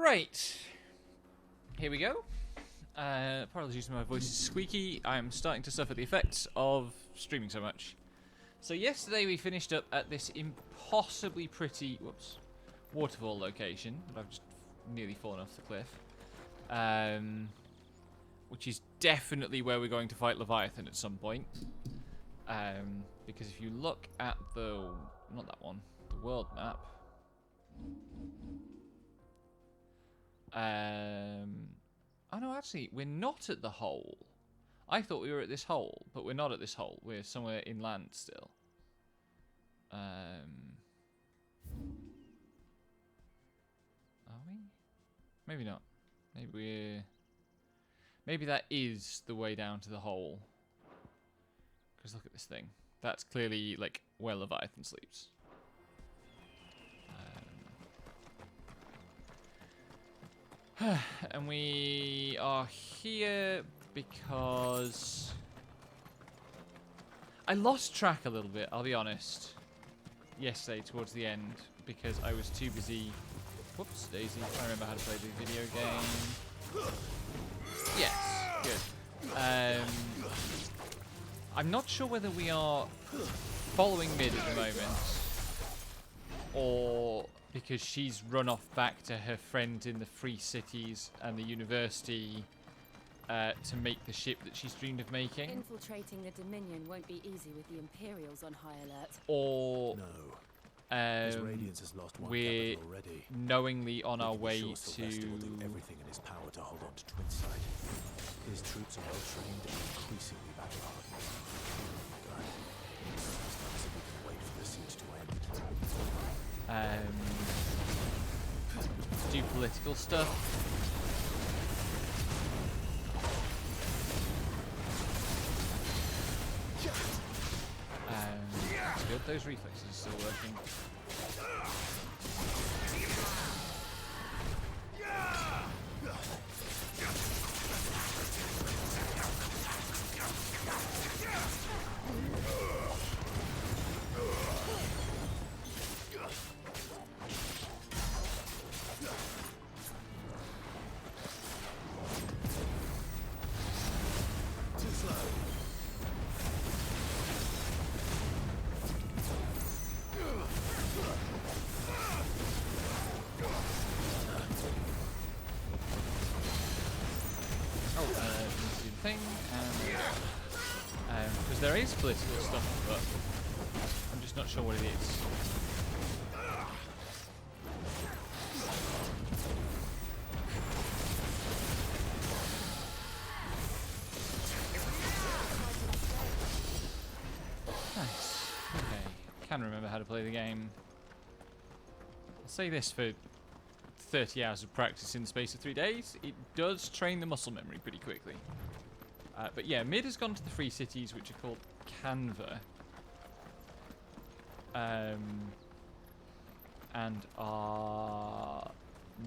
Right. Here we go. Apologies if my voice is squeaky. I'm starting to suffer the effects of streaming so much. So yesterday we finished up at this impossibly pretty waterfall location. I've just nearly fallen off the cliff. Which is definitely where we're going to fight Leviathan at some point. Because if you look at the... not that one. The world map. Oh no, actually, we're not at the hole. I thought we were at this hole, but we're not at this hole. We're somewhere inland still. Are we? Maybe not. Maybe that is the way down to the hole. Because look at this thing. That's clearly, like, where Leviathan sleeps. And we are here because I lost track a little bit, I'll be honest, yesterday towards the end, because I was too busy. Whoops, Daisy, trying to remember how to play the video game. Yes, good. I'm not sure whether we are following mid at the moment, or because she's run off back to her friend in the Free Cities and the university to make the ship that she's dreamed of making. Infiltrating the Dominion won't be easy with the Imperials on high alert. Or no. His Radiance has lost one we're capital already. Knowingly on our way Sure to... Sylvester will do everything in his power to hold on to Twinside. His troops are well trained and increasingly battle hardened. God, sometimes we can wait for the siege to end. Do political stuff. That's good. Those reflexes are still working. Thing, and because there is political stuff, but I'm just not sure what it is. Nice. Okay, can remember how to play the game. I'll say this for 30 hours of practice in the space of 3 days, it does train the muscle memory pretty quickly. But yeah, mid has gone to the Free Cities, which are called Canva. And are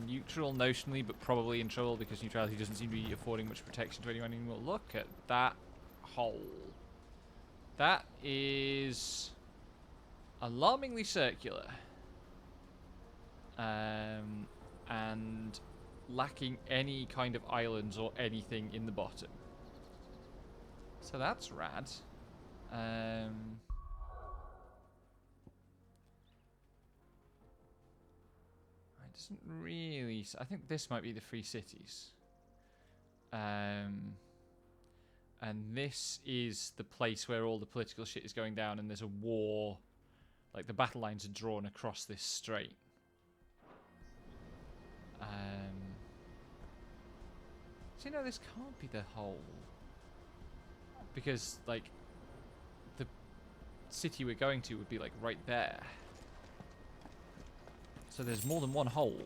neutral notionally, but probably in trouble because neutrality doesn't seem to be affording much protection to anyone anymore. Look at that hole. That is alarmingly circular. And lacking any kind of islands or anything in the bottom. So that's rad. It doesn't really... I think this might be the Free Cities. And this is the place where all the political shit is going down and there's a war. Like, the battle lines are drawn across this strait. So, you know, this can't be the hole. Because, like, the city we're going to would be, like, right there. So there's more than one hole.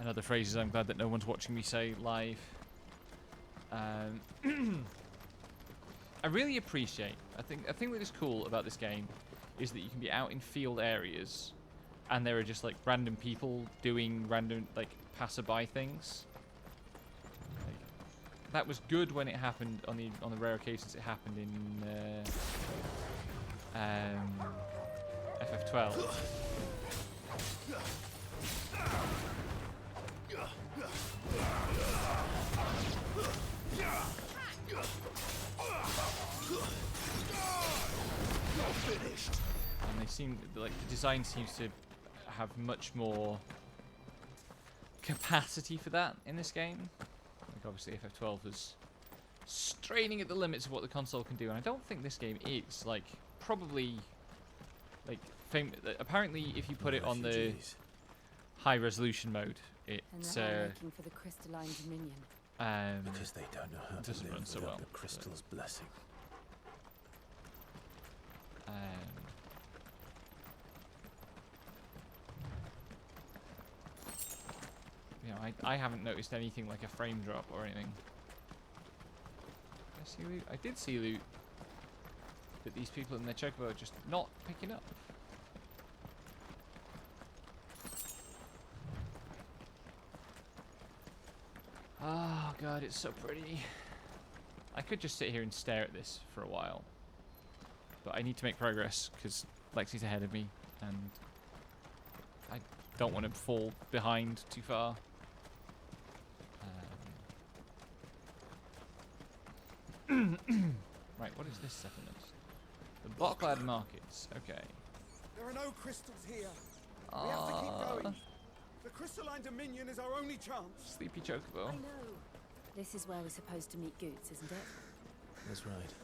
And other phrases I'm glad that no one's watching me say live. I really appreciate... I think that is cool about this game is that you can be out in field areas and there are just, like, random people doing random, like, passerby things. Like, that was good when it happened on the rare occasions it happened in FF12. seem like the design seems to have much more capacity for that in this game. Like obviously FF12 was straining at the limits of what the console can do, and I don't think this game is. Like probably, like apparently if you put it on the Refugees. high resolution mode, And it's they're all making for the crystalline dominion. Because they don't know how to doesn't live run so without well, the crystal's blessing. You know, I haven't noticed anything like a frame drop or anything. Did I see loot? I did see loot. But these people in their chocobo are just not picking up. Oh god, it's so pretty. I could just sit here and stare at this for a while. But I need to make progress because Lexi's ahead of me and I don't want to fall behind too far. Right, what is this settlement? The Bocklad Markets, okay. There are no crystals here. We have to keep going. The crystalline dominion is our only chance. Sleepy Chocobo. I know. This is where we're supposed to meet Goots, isn't it? That's right.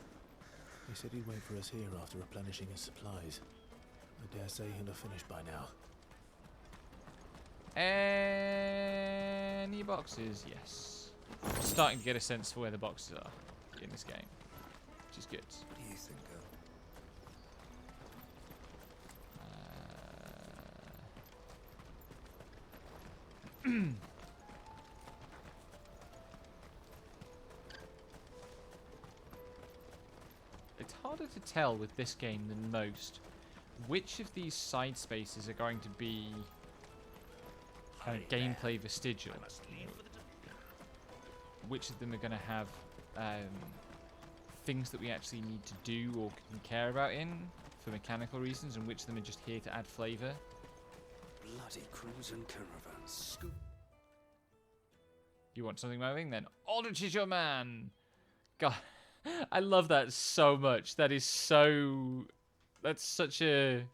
He said he'd wait for us here after replenishing his supplies. I dare say he'll have finished by now. Any boxes? Yes. I'm starting to get a sense for where the boxes are in this game, which is good. What do you think, girl? It's harder to tell with this game than most which of these side spaces are going to be kind of gameplay vestigial. Which of them are going to have things that we actually need to do or can care about in for mechanical reasons, and which of them are just here to add flavour. Bloody crews and caravans. Scoop. You want something moving? Then Aldrich is your man. God, I love that so much. That is so. That's such a.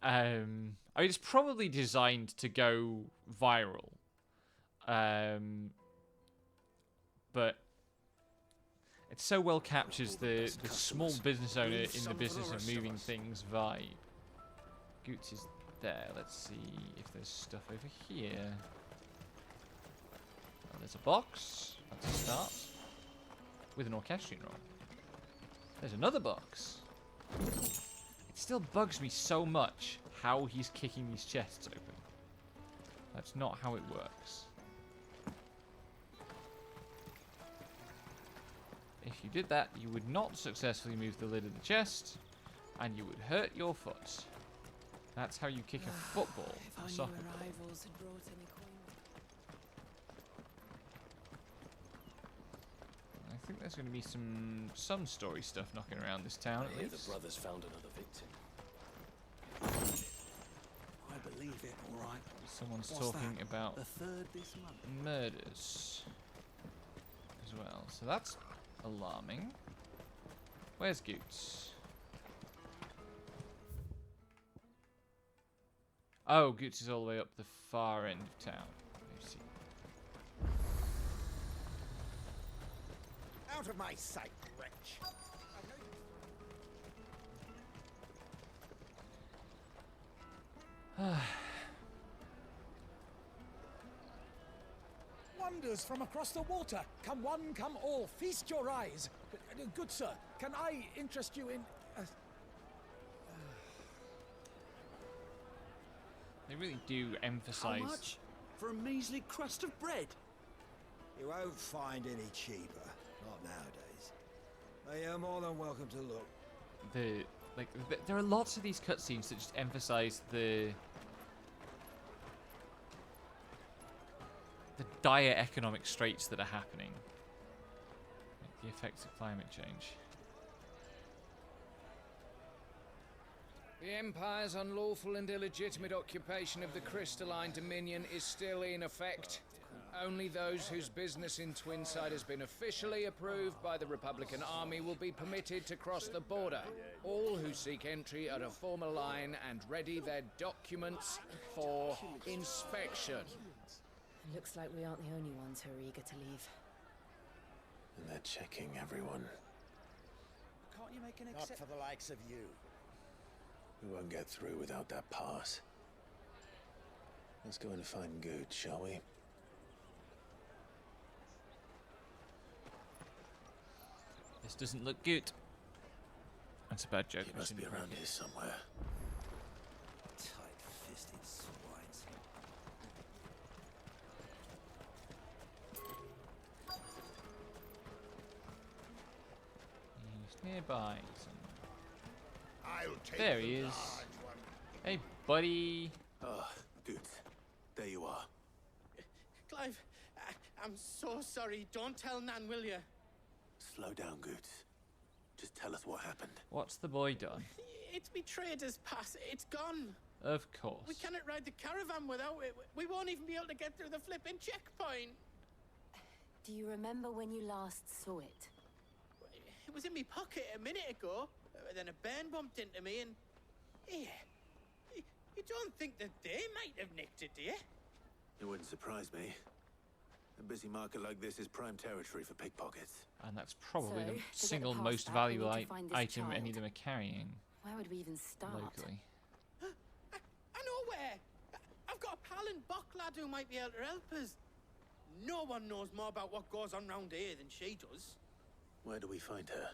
I mean, it's probably designed to go viral. But it so well captures the small business owner in the business of moving things vibe. Goots is there. Let's see if there's stuff over here. Oh, there's a box. That's a start. With an orchestrion roll. There's another box. It still bugs me so much how he's kicking these chests open. That's not how it works. If you did that, you would not successfully move the lid of the chest, and you would hurt your foot. That's how you kick a football. If A only soccer our ball. rivals had brought any coin. I think there's going to be some story stuff knocking around this town I at hear least. the brothers found another victim. I believe it, all right. Someone's What's talking that? about The third this month. murders as well. So that's alarming. Where's Goots? Oh, Goots is all the way up the far end of town. I see. Out of my sight, wretch. Wonders from across the water. Come one, come all. Feast your eyes. Good sir, can I interest you in... They really do emphasize. How much? For a measly crust of bread? You won't find any cheaper. Not nowadays. But you're more than welcome to look. There are lots of these cutscenes that just emphasize the dire economic straits that are happening. Like the effects of climate change. The Empire's unlawful and illegitimate occupation of the crystalline dominion is still in effect. Only those whose business in Twinside has been officially approved by the Republican Army will be permitted to cross the border. All who seek entry are to form a line and ready their documents for inspection. It looks like we aren't the only ones who are eager to leave. And they're checking everyone. Can't you make an Not for the likes of you. We won't get through without that pass. Let's go and find Good, shall we? This doesn't look good. That's a bad joke. He must be around here somewhere. Tight-fisted swines. He's nearby. I'll take There the he is. large one. Hey, buddy. Ah, Good. There you are. Clive, I'm so sorry. Don't tell Nan, will you? Slow down, Good. Just tell us what happened. What's the boy done? It's me trader's pass. It's gone. Of course. We cannot ride the caravan without it. We won't even be able to get through the flipping checkpoint. Do you remember when you last saw it? It was in my pocket a minute ago. Then a bairn bumped into me and... Here. You don't think that they might have nicked it, do you? It wouldn't surprise me. A busy market like this is prime territory for pickpockets. And that's probably So, to the get single past most that, we valuable need to find this item any child. of them are carrying Where would we even start? locally. I know where. I've got a pal in Bock lad who might be able to help us. No one knows more about what goes on round here than she does. Where do we find her?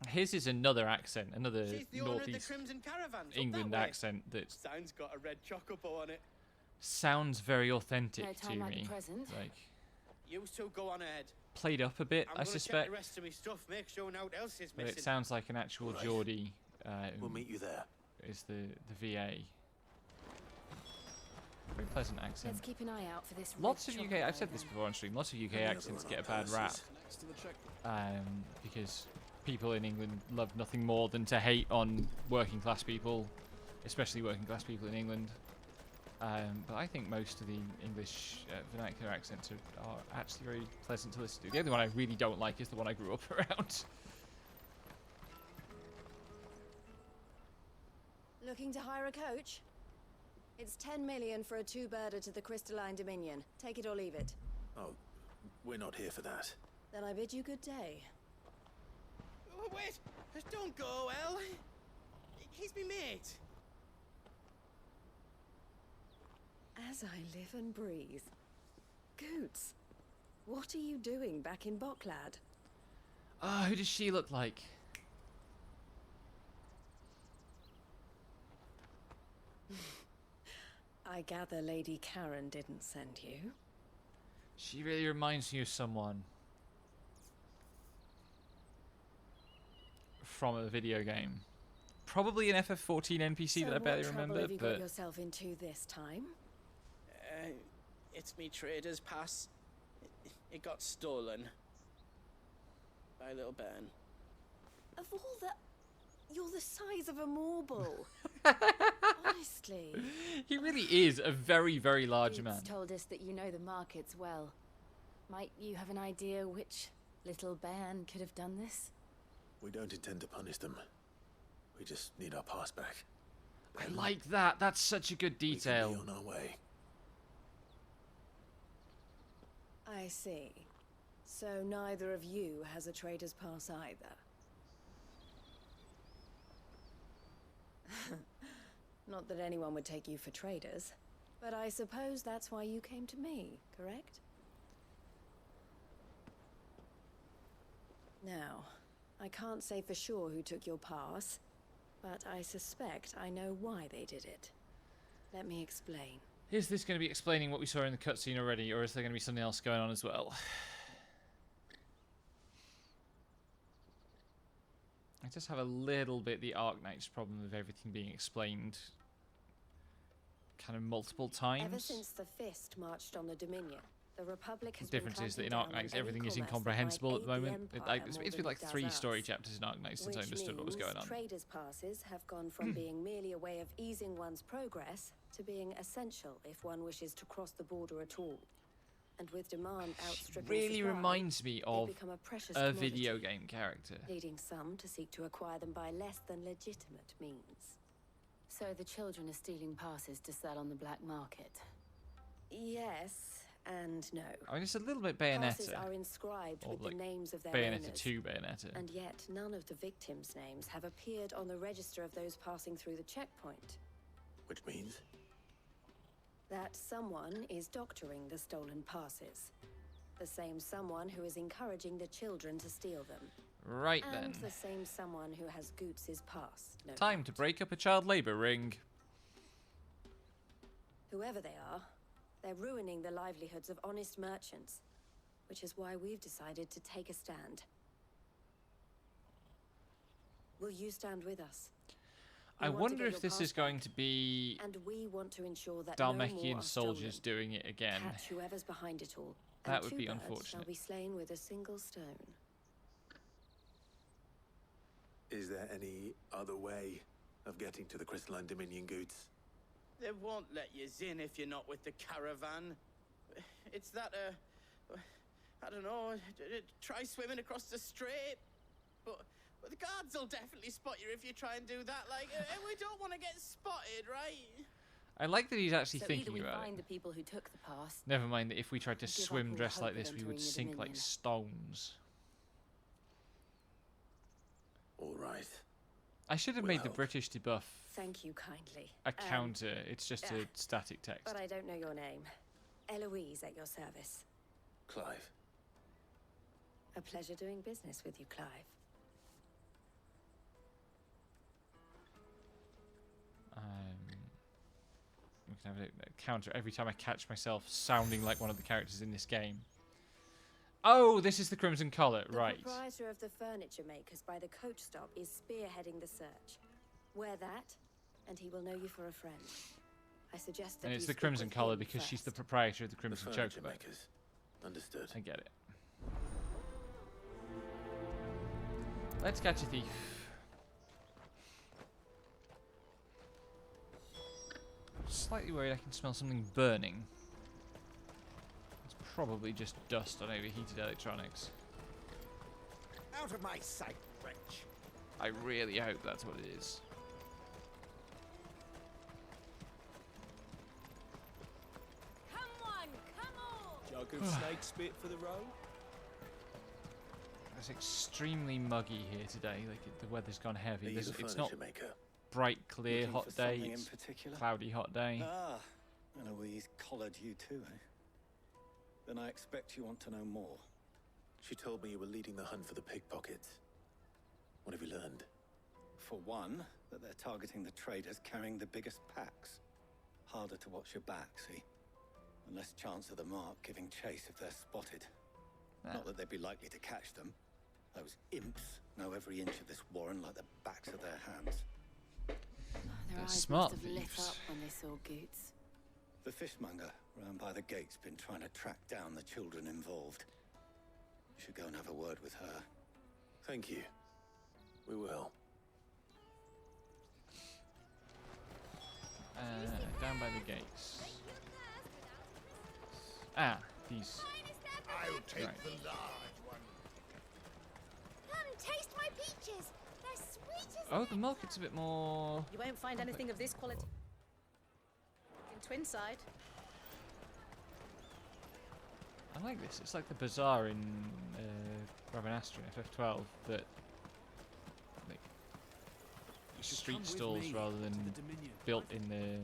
His is another accent, another She's the owner of the northeast Crimson Caravans. up England that way. accent that Sign's got a red chocobo on it. sounds very authentic No to time like the me. present. Like You two go on ahead. played up a bit, I'm I gonna check suspect, the rest of my stuff, make sure no one else is but missing. it sounds like an actual Right. Geordie We'll meet you there. is the VA. Very pleasant accent. Let's keep an eye out for this. Lots red of UK, chocolate I've said this then. before on stream, lots of UK And the other accents one get a on bad rap palaces. because people in England love nothing more than to hate on working class people, especially working class people in England. But I think most of the English vernacular accents are actually very pleasant to listen to. The only one I really don't like is the one I grew up around. Looking to hire a coach? It's 10 million for a two-birder to the Crystalline Dominion. Take it or leave it. Oh, we're not here for that. Then I bid you good day. Oh, wait! Don't go, El. He's me mate. As I live and breathe. Goots, what are you doing back in Bocklad? Ah, who does she look like? I gather Lady Karen didn't send you. She really reminds me of someone from a video game. Probably an FF14 NPC So that I barely what trouble remember, have you got but yourself into this time? It's me trader's pass. It got stolen. By a little bairn. Of all the... You're the size of a marble. Honestly. he really is a very, very large man. Boots told us that you know the markets well. Might you have an idea which little bairn could have done this? We don't intend to punish them. We just need our pass back. I like that. That's such a good We can detail. be on our way. I see. So neither of you has a trader's pass either. Not that anyone would take you for traders, but I suppose that's why you came to me, correct? Now, I can't say for sure who took your pass, but I suspect I know why they did it. Let me explain. Is this going to be explaining what we saw in the cutscene already, or is there going to be something else going on as well? I just have a little bit the Arknight's problem of everything being explained kind of multiple times. Ever since the Fist marched on the Dominion, the Republic has The difference been is that in clamping down Arknights on everything any is commerce that incomprehensible might at the aid moment. Empire It's more been than like it does 3 us. story chapters in Arknights since I Which understood what was means going on. traders' passes have gone from being merely a way of easing one's progress to being essential if one wishes to cross the border at all. And with demand outstripping Really supply, reminds me they've of become a precious a commodity, video game character. leading some to seek to acquire them by less than legitimate means. So the children are stealing passes to sell on the black market. Yes and no. I mean, it's a little bit Passes Bayonetta. are inscribed Or with like the names of their Bayonetta owners, 2 Bayonetta. and yet none of the victims' names have appeared on the register of those passing through the checkpoint. Which means? That someone is doctoring the stolen passes. The same someone who is encouraging the children to steal them. Right And then. the same someone who has Goots's pass. No Time doubt. to break up a child labour ring. Whoever they are, they're ruining the livelihoods of honest merchants, which is why we've decided to take a stand. Will you stand with us? I We want to wonder get if your this pass is going back, to be and we want to ensure that no more Dalmekian are soldiers stolen. doing it again. Catch whoever's behind it all. That and would two be birds unfortunate. shall be slain with a single stone. Is there any other way of getting to the Crystalline Dominion goods? They won't let you in if you're not with the caravan. It's that, I don't know, try swimming across the strait. But the guards will definitely spot you if you try and do that. Like, we don't want to get spotted, right? I like that he's actually So either thinking we about find it. the people who took the pass. Never mind that if we tried to Give up swim all dressed hope like of this, we would entering the sink like Dominion. stones. All right. I should have Will made the help. British debuff Thank you kindly. a counter. It's just a static text. But I don't know your name. Eloise at your service. Clive. A pleasure doing business with you, Clive. We can have a counter every time I catch myself sounding like one of the characters in this game. Oh, this is the Crimson Collar, right. The proprietor of the furniture makers by the coach stop is spearheading the search. Wear that, and he will know you for a friend. I suggest that And it's you the speak Crimson with Collar him because she's the first. proprietor of the The Crimson furniture Chocobo. makers. Understood. I get it. Let's catch a thief. Slightly worried I can smell something burning. It's probably just dust on overheated electronics. Out of my sight, wretch. I really hope that's what it is. Come on, come on! Jug of snake spit for the road? It's extremely muggy here today. Like the weather's gone heavy. Are you the It's not furniture maker? bright, clear, Looking hot for day. something in It's particular? cloudy, hot day. Ah, Eloise collared you too, eh? Then I expect you want to know more. She told me you were leading the hunt for the pickpockets. What have you learned? For one, that they're targeting the traders carrying the biggest packs. Harder to watch your back, see? And less chance of the mark giving chase if they're spotted. Not that they'd be likely to catch them. Those imps know every inch of this warren like the backs of their hands. Their They're eyes smart must have lit thieves. up when they saw Goots. The fishmonger round by the gate's been trying to track down the children involved. You should go and have a word with her. Thank you. We will. Down by the gates. Ah, these. I'll take Right. the large one. Come, taste my peaches. They're sweet as Oh, the market's a bit more. You won't find anything of this quality in Twinside. I like this. It's like the bazaar in Ravenastri FF12, but like street stalls rather than built in the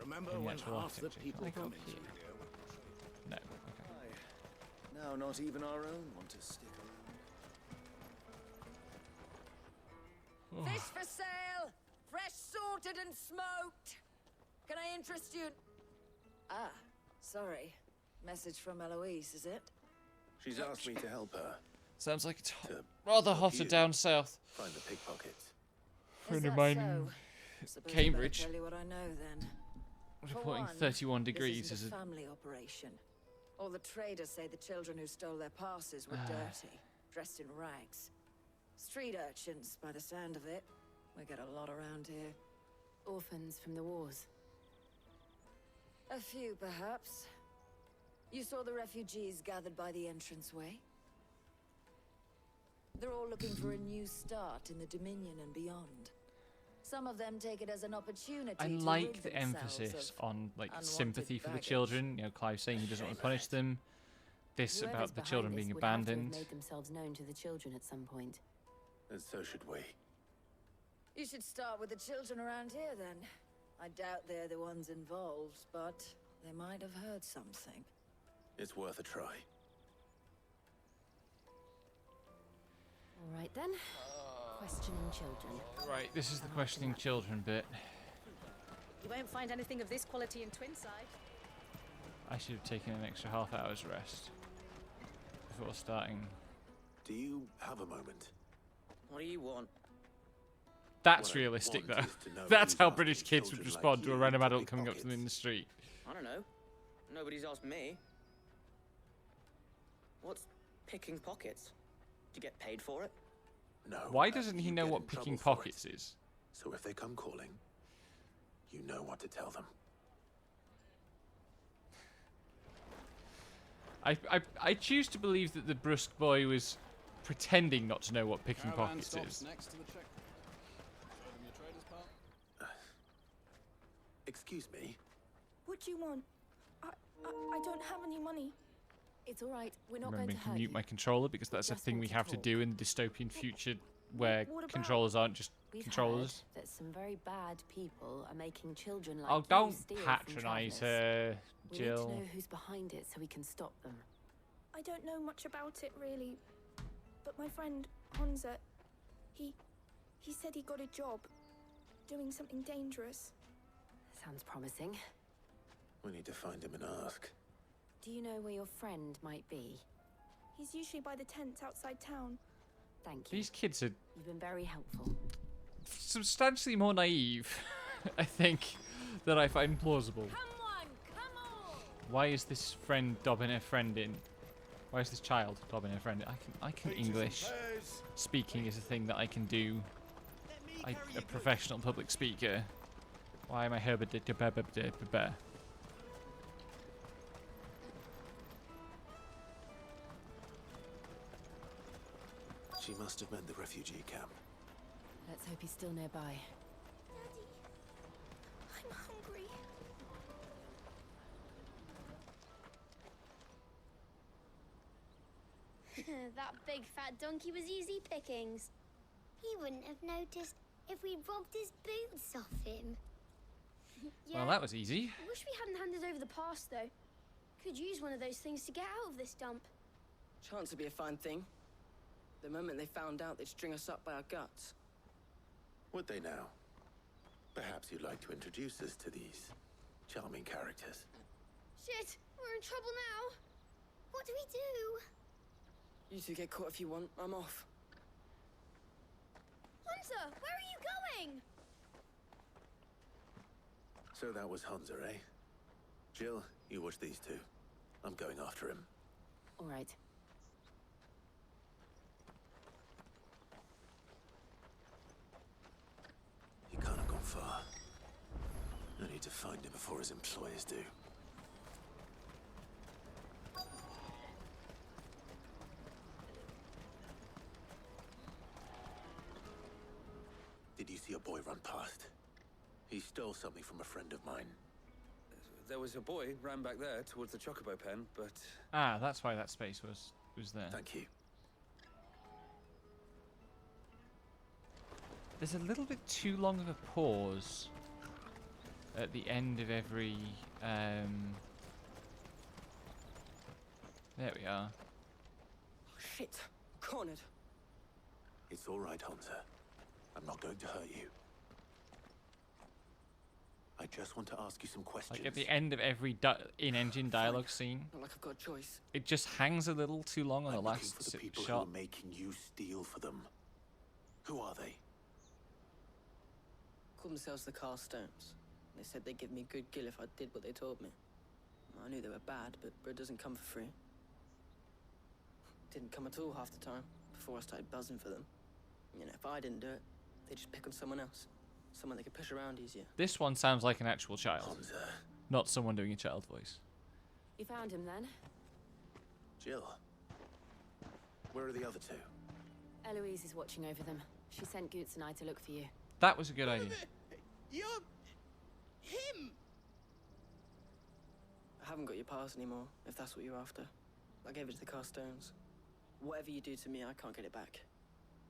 Remember in the when actual half the architecture. people Can I go come up into here? here? No. Okay. Now not even our own want to stick around. Fish for sale! Fresh sorted and smoked! Can I interest you? Ah, sorry. Message from Eloise, is it? She's asked me to help her. Sounds like it's To rather help hotter you down south. find the pickpockets. Friend Is of that mine so? in Suppose I better Cambridge tell you what I know then. For reporting one, 31 this degrees isn't as a a family operation. All the traders say the children who stole their passes were dirty, dressed in rags. Street urchins, by the sound of it. We get a lot around here. Orphans from the wars. A few, perhaps. You saw the refugees gathered by the entranceway? They're all looking for a new start in the Dominion and beyond. Some of them take it as an opportunity I to like rid the themselves emphasis of on like unwanted sympathy for the baggage. children. You know, Clive saying he doesn't want to punish them. This Whoever's about the behind children this being would have to have abandoned. made themselves known to the children at some point. And so should we. You should start with the children around here, then. I doubt they're the ones involved, but they might have heard something. It's worth a try. All right then. Questioning children. Right, this is the questioning children bit. You won't find anything of this quality in Twinside. I should have taken an extra half hour's rest before starting. Do you have a moment? What do you want? That's What I realistic, want though. is to know That's who's how asking British kids would children respond like to a you random to adult pick coming up to them in the pockets. street. I don't know. Nobody's asked me. What's picking pockets? Do you get paid for it? No. Why doesn't he you know get what in trouble picking for it. pockets is? So if they come calling, you know what to tell them. I choose to believe that the brusque boy was pretending not to know what picking Caravan pockets stops is. next to the check. Show them your trader's part. Excuse me. What do you want? I don't have any money. It's all right. We're not Remembering going to to hurt mute you. my controller because that's a Just thing want we to have to talk. do in the dystopian future where What about- controllers aren't just We've controllers. heard that some very bad people are making children like Oh, you don't steal from patronise travellers. her, We need to Jill. know who's behind it so we can stop them. I don't know much about it, really. But my friend, Hansa, he said he got a job doing something dangerous. Sounds promising. We need to find him and ask. Do you know where your friend might be? He's usually by the tents outside town. Thank you. These kids are You've been very helpful. substantially more naive, I think, than I find plausible. Why is this friend dobbing her friend in? Why is this child dobbing her friend in? I can English. Speaking is a thing that I can do. I'm a professional public speaker. Why am I Herbert? She must have meant the refugee camp. Let's hope he's still nearby. I'm hungry. That big fat donkey was easy pickings. He wouldn't have noticed if we robbed his boots off him. Well, that was easy. I wish we hadn't handed over the pass, though. Could use one of those things to get out of this dump. Chance would be a fine thing. The moment they found out, they'd string us up by our guts. Would they now? Perhaps you'd like to introduce us to these charming characters. Shit, we're in trouble now. What do we do? You two get caught if you want. I'm off. Hunter, where are you going? So that was Hansa, eh? Jill, you watch these two. I'm going after him. All right. He can't have gone far. I need to find him before his employers do. Did you see a boy run past? He stole something from a friend of mine. There was a boy ran back there towards the chocobo pen, but... Ah, that's why that space was there. Thank you. There's a little bit too long of a pause at the end of every. There we are. Shit. Cornered. It's all right, Hansa. I'm not going to hurt you. I just want to ask you some questions. Like at the end of every in-engine dialogue scene, Not like I've got a choice. it just hangs a little too long on the I'm looking last for the people shot. who are making you steal for them. Who are they? Called themselves the Carstones. They said they'd give me good gill if I did what they told me. I knew they were bad, but bread doesn't come for free. Didn't come at all half the time, before I started buzzing for them. You know, if I didn't do it, they'd just pick on someone else. Someone they could push around easier. This one sounds like an actual child, Hansa. not someone doing a child voice. You found him then? Jill. Where are the other two? Eloise is watching over them. She sent Goots and I to look for you. That was a good idea. You're... him! I haven't got your pass anymore, if that's what you're after. I gave it to the Carstones. Whatever you do to me, I can't get it back.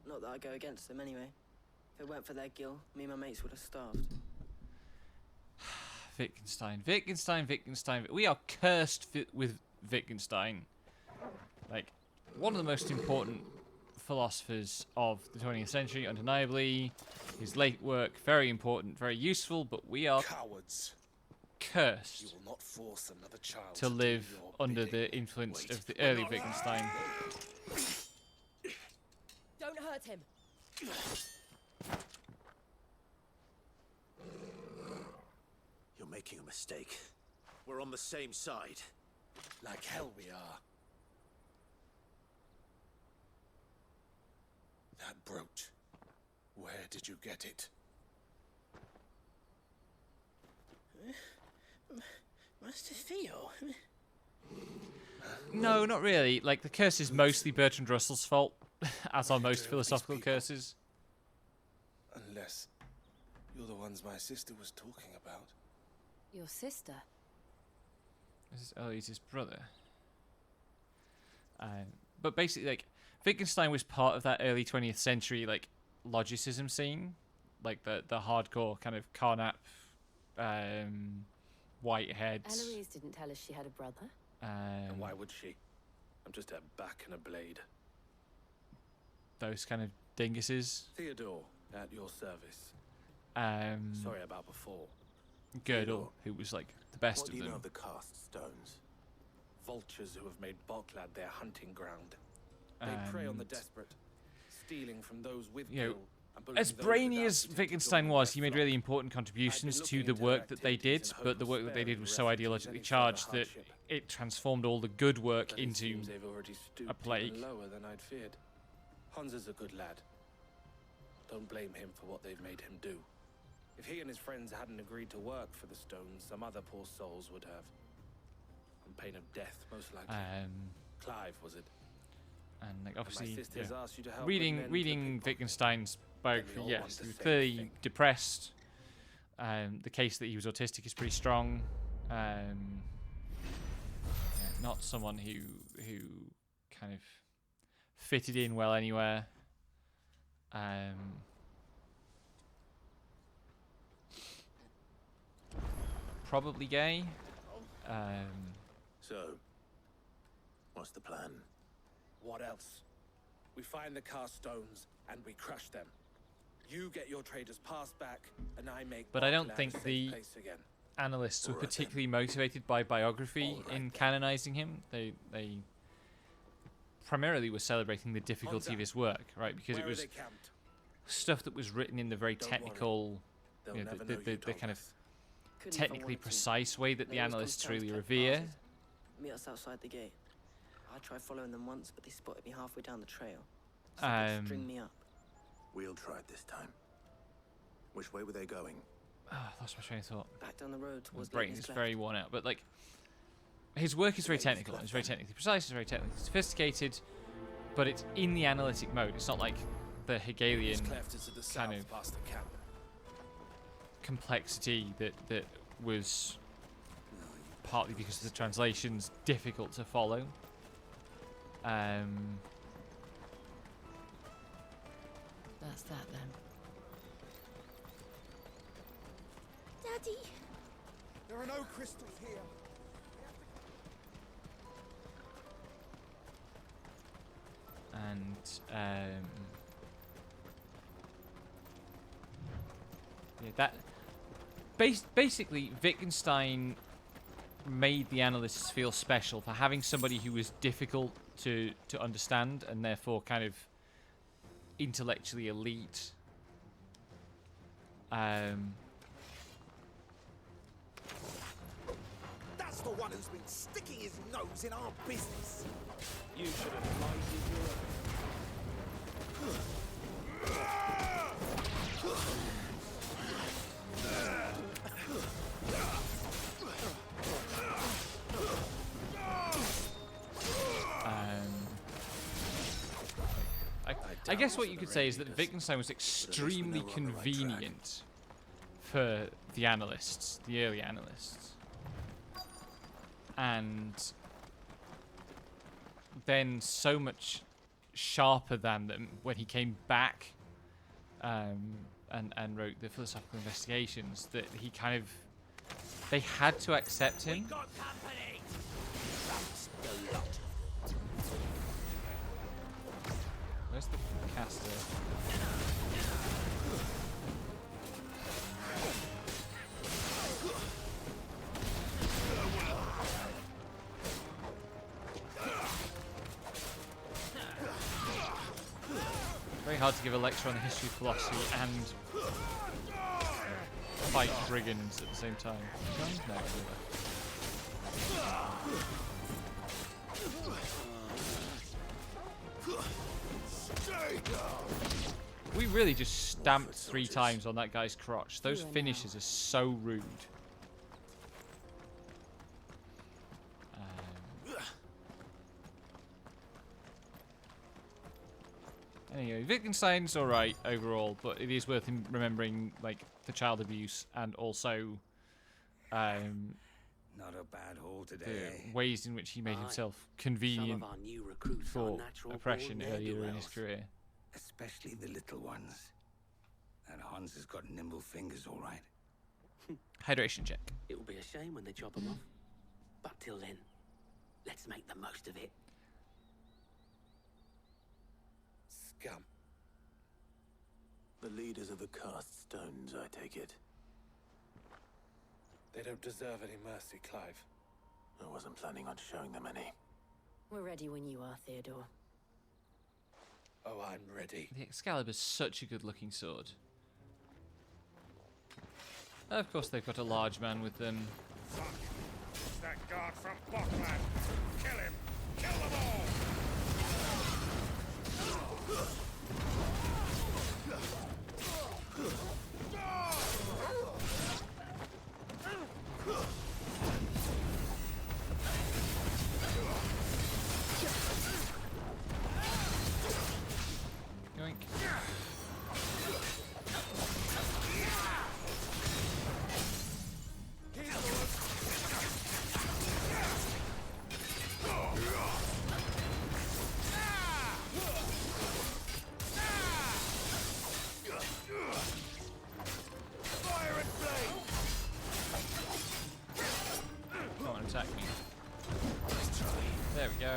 Not that I go against them anyway. If it weren't for their guild, me and my mates would have starved. Wittgenstein. We are cursed with Wittgenstein. Like, one of the most important philosophers of the 20th century, undeniably. His late work, very important, very useful, but we are cowards. Cursed You will not force another child to live under the influence of the early Wittgenstein. Don't hurt him. You're making a mistake. We're on the same side. Like hell we are. That brooch. Where did you get it? Master Theo? No, not really. Like, the curse is mostly Bertrand Russell's fault, as are most philosophical curses. Unless you're the ones my sister was talking about. Your sister? This is Eloise's brother. But basically, like, Wittgenstein was part of that early 20th century, like, logicism scene. Like, the hardcore kind of Carnap, Whiteheads. Eloise didn't tell us she had a brother. And why would she? I'm just a back and a blade. Those kind of dinguses. Theodore, at your service. Sorry about before. Girdle, who was like the best What of do you them. know of the cast stones? Vultures who have made Boklad their hunting ground. They prey on the desperate, stealing from those with You know, guilt and bullying as those brainy without as to Wittgenstein was, he made really important contributions to the work that they did, but the work that they did was so ideologically charged that it transformed all the good work But it into seems they've already stooped a plague. even lower than I'd feared. Hans is a good lad. Don't blame him for what they've made him do. If he and his friends hadn't agreed to work for the stones, some other poor souls would have. On pain of death, most likely. Clive, was it? And like my obviously, sisters asked you to help reading with men reading Wittgenstein's biography, all yes, want he the was same clearly thing. depressed. The case that he was autistic is pretty strong. Yeah, not someone who kind of fitted in well anywhere. Probably gay. So, what's the plan? What else? We find the cast stones and we crush them. You get your trader's pass back, and I make. But I don't Boklad think a safe the place again. analysts were All right, then. particularly motivated by biography in canonizing him. They primarily were celebrating the difficulty of his work, right? Because Where it are was they camped? stuff that was written in the very Don't worry. technical, They'll you know, never the know you kind told of us. Couldn't if I technically wanted to. precise way that They the always come analysts to town to really collect revere. passes. Meet us outside the gate. I tried following them once, but they spotted me halfway down the trail. So they string me up. We'll try it this time. Which way were they going? Lost my train of thought. Back down the road My towards brain Leighton's is Cleft. very worn out, but like his work is very technical. It's very technically precise. It's very technically sophisticated, but it's in the analytic mode. It's not like the Hegelian Cleft is to the kind south of past the camp. complexity that was partly because of the translations difficult to follow. That's that then. Daddy! There are no crystals here. And yeah, that basically Wittgenstein made the analysts feel special for having somebody who was difficult to understand and therefore kind of intellectually elite. That's the one who's been sticking his nose in our business. You should have minded your I guess what you could say is that Wittgenstein was extremely convenient for the analysts, the early analysts. And then so much sharper than them when he came back and wrote the philosophical investigations that he kind of... They had to accept him. Where's the caster? Very hard to give a lecture on the history of philosophy and fight brigands at the same time. No, we really just stamped 3 times on that guy's crotch. Those finishes are so rude. Anyway, Wittgenstein's alright overall, but it is worth him remembering, like, the child abuse and also Not a bad haul today. the ways in which he made himself convenient for oppression earlier in his career. Especially the little ones. And Hans has got nimble fingers, all right. Hydration check. It will be a shame when they chop them off. But till then, let's make the most of it. Scum. The leaders of the cast stones, I take it. They don't deserve any mercy, Clive. I wasn't planning on showing them any. We're ready when you are, Theodore. Oh, I'm ready. The Excalibur's such a good-looking sword. Of course, they've got a large man with them. Fuck! It's that guard from Botland! Kill him! Kill them all! Yoink. Come on, attack me. There we go.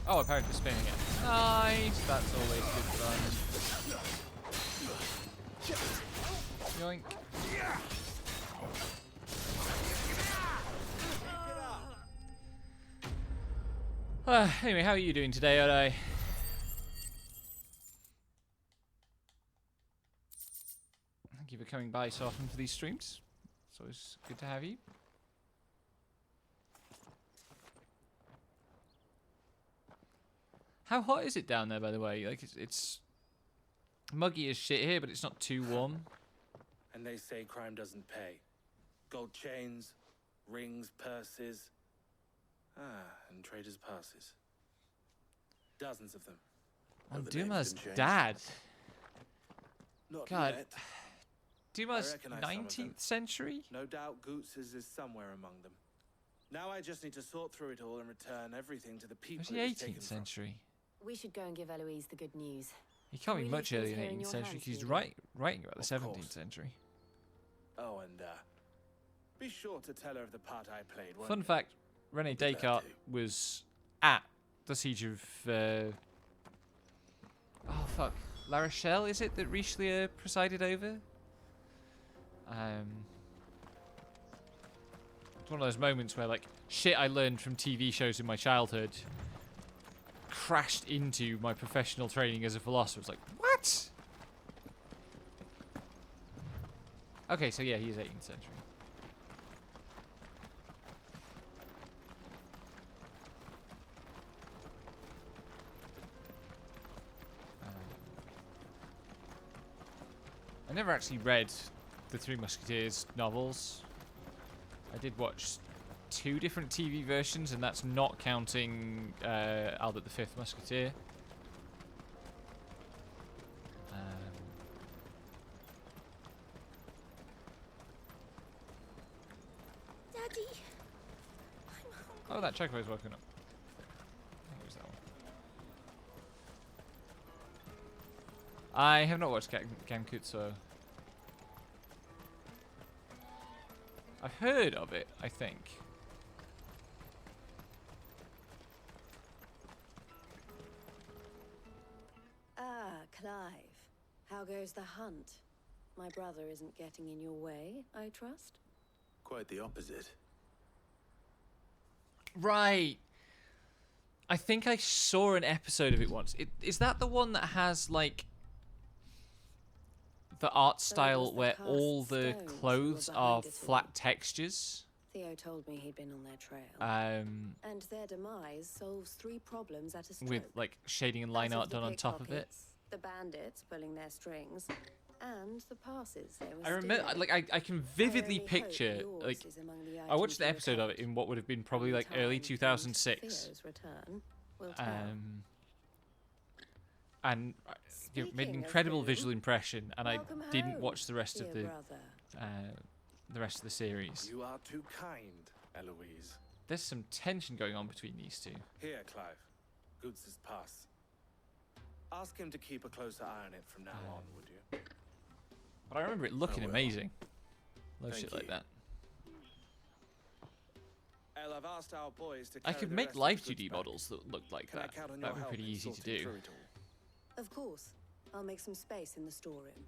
Oh, apparently spinning it. Nice! That's always good fun. Yoink. Anyway, how are you doing today, Oday? Thank you for coming by so often for these streams. It's always good to have you. How hot is it down there, by the way? Like, it's muggy as shit here, but it's not too warm. And they say crime doesn't pay. Gold chains, rings, purses. And traders' passes. Dozens of them. And Duma's dad. Not God. yet. Duma's I recognize some of them. 19th century? No doubt Goots's is somewhere among them. Now I just need to sort through it all and return everything to the people Where's the it was taken 18th from. century? We should go and give Eloise the good news. He can't be We much leave earlier things than here in 18th your century hands, because he's Theodore. writing about the Of 17th course. century. Oh, and be sure to tell her of the part I played. won't Fun you? fact, Rene Descartes was at the siege of... oh, fuck. La Rochelle, is it, that Richelieu presided over? It's one of those moments where, like, shit I learned from TV shows in my childhood crashed into my professional training as a philosopher. It's like, what? Okay, so yeah, he is 18th century. I never actually read the Three Musketeers novels. I did watch 2 different TV versions, and that's not counting Albert the Fifth Musketeer. Daddy. Oh, that Checkpoint's woken up. I think it was that one. I have not watched Gankutsu. I've heard of it, I think. Ah, Clive. How goes the hunt? My brother isn't getting in your way, I trust? Quite the opposite. Right. I think I saw an episode of it once. Is that the one that has, like, the art style where all the clothes are flat textures? Theo told me he'd been on their trail. And their demise solves 3 problems at a stroke. with, like, shading and line As of art the done on top of it. pickpockets, the bandits pulling their strings, and the passes they were I remember, stealing. like, I can vividly I only hope picture, yours like, is among the I watched items an you episode of it in what would have been probably, like, early 2006. Theo's return will tell. And it made an Speaking of incredible whom, visual impression, and I welcome didn't home, watch the rest of dear the rest of the series. You are too kind, Eloise. There's some tension going on between these two. Here, Clive. Goods' pass. Ask him to keep a closer eye on it from now on, would you? But I remember it looking amazing. Love Thank shit like you. that. El, I've asked our boys to I carry could the make rest of live the goods 2D back. models that looked like Can I that. count on That your would be help pretty in easy to sorting do. through it all? Of course. I'll make some space in the storeroom.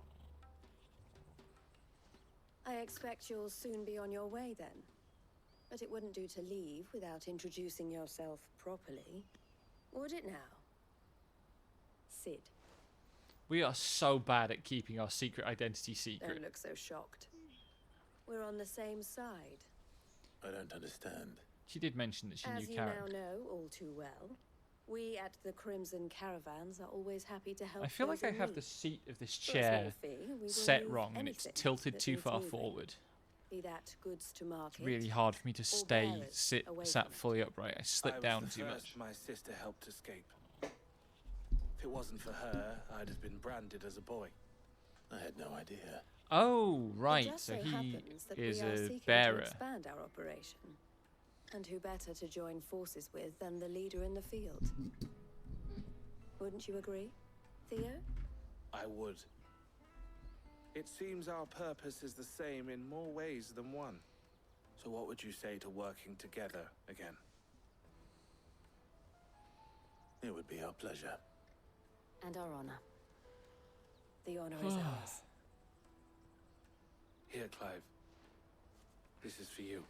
I expect you'll soon be on your way then. But it wouldn't do to leave without introducing yourself properly. Would it now? Sid. We are so bad at keeping our secret identity secret. Don't look so shocked. We're on the same side. I don't understand. She did mention that she As knew you Karen. now know all too well, we at the Crimson Caravans are always happy to help. I feel those like I in have need. the seat of this For a small chair fee, we will set move wrong and it's anything tilted that too needs far moving. forward. Be that goods to market. It's really hard for me to or stay bearers away sat from it. fully upright. I slip I was down the too first much. my sister helped escape. If it wasn't for her, I'd have been branded as a boy. I had no idea. Oh, It right. just So so he happens that is we are a seeking to bearer. expand our operation. And who better to join forces with than the leader in the field? Wouldn't you agree, Theo? I would. It seems our purpose is the same in more ways than one. So what would you say to working together again? It would be our pleasure. And our honor. The honor is ours. Here, Clive. This is for you.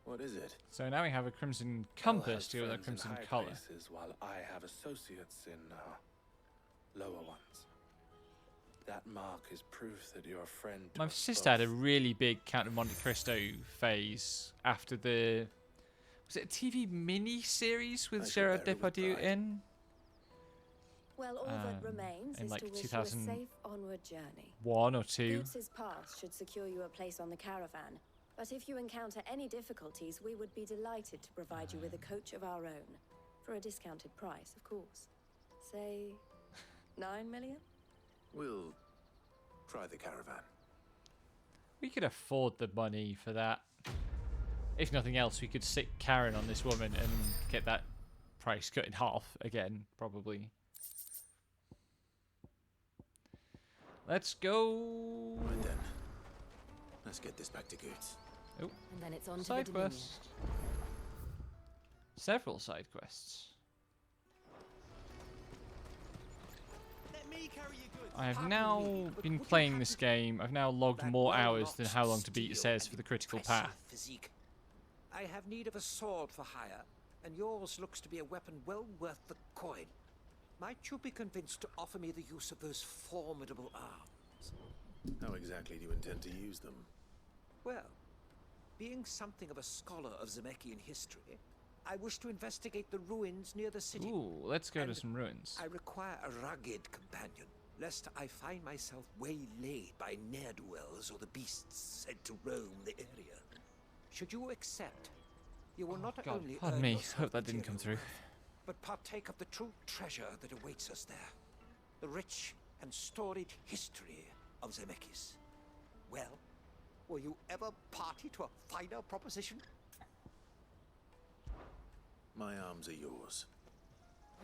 What is it? So now we have a crimson I'll compass have to go with a friends in crimson high color. places while I have associates in lower ones. That mark is proof that you're a friend to My us sister had a both. really big Count of Monte Cristo phase after the... Was it a TV mini-series with I shall Gerard bear it with Depardieu pride. in? Well, all that remains in is like to wish you a 2001 safe onward journey. or 2. Goods' pass should secure you a place on the caravan. But if you encounter any difficulties, we would be delighted to provide you with a coach of our own. For a discounted price, of course. Say, 9 million? We'll try the caravan. We could afford the money for that. If nothing else, we could sick Karen on this woman and get that price cut in half again, probably. Let's go. Right then. Let's get this back to Goods. Oh, And then it's on to side the Dominion. quest. Several side quests. I have now been playing this game. I've now logged more hours than how long to beat says for the critical path. Physique. I have need of a sword for hire, and yours looks to be a weapon well worth the coin. Might you be convinced to offer me the use of those formidable arms? How exactly do you intend to use them? Well, being something of a scholar of Zemeckis history, I wish to investigate the ruins near the city. Ooh, let's go to And some ruins. I require a rugged companion, lest I find myself waylaid by ne'er-do-wells or the beasts sent to roam the area. Should you accept, you will not God, only pardon earn me. yourself Hope that didn't come material through. wealth, but partake of the true treasure that awaits us there. The rich and storied history of Zemeckis. Well, will you ever party to a finer proposition? My arms are yours.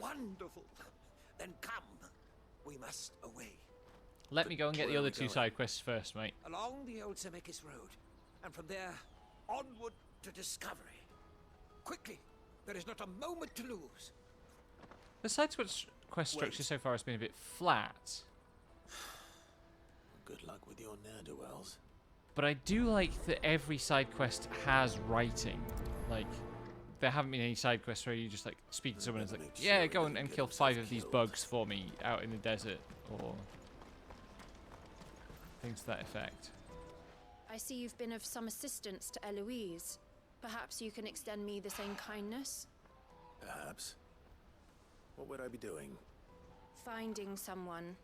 Wonderful. Then come. We must away. Let me go and get the Where are other we two going? side quests first, mate. Along the old Zemeckis Road, and from there, onward to discovery. Quickly. There is not a moment to lose. The side quest structure so far has been a bit flat. Good luck with your ne'er-do-wells. But I do like that every side quest has writing. Like, there haven't been any side quests where you just like speak to someone and it's like, yeah, go and kill 5 of these bugs for me out in the desert, or things to that effect. I see you've been of some assistance to Eloise. Perhaps you can extend me the same kindness? Perhaps. What would I be doing? Finding someone.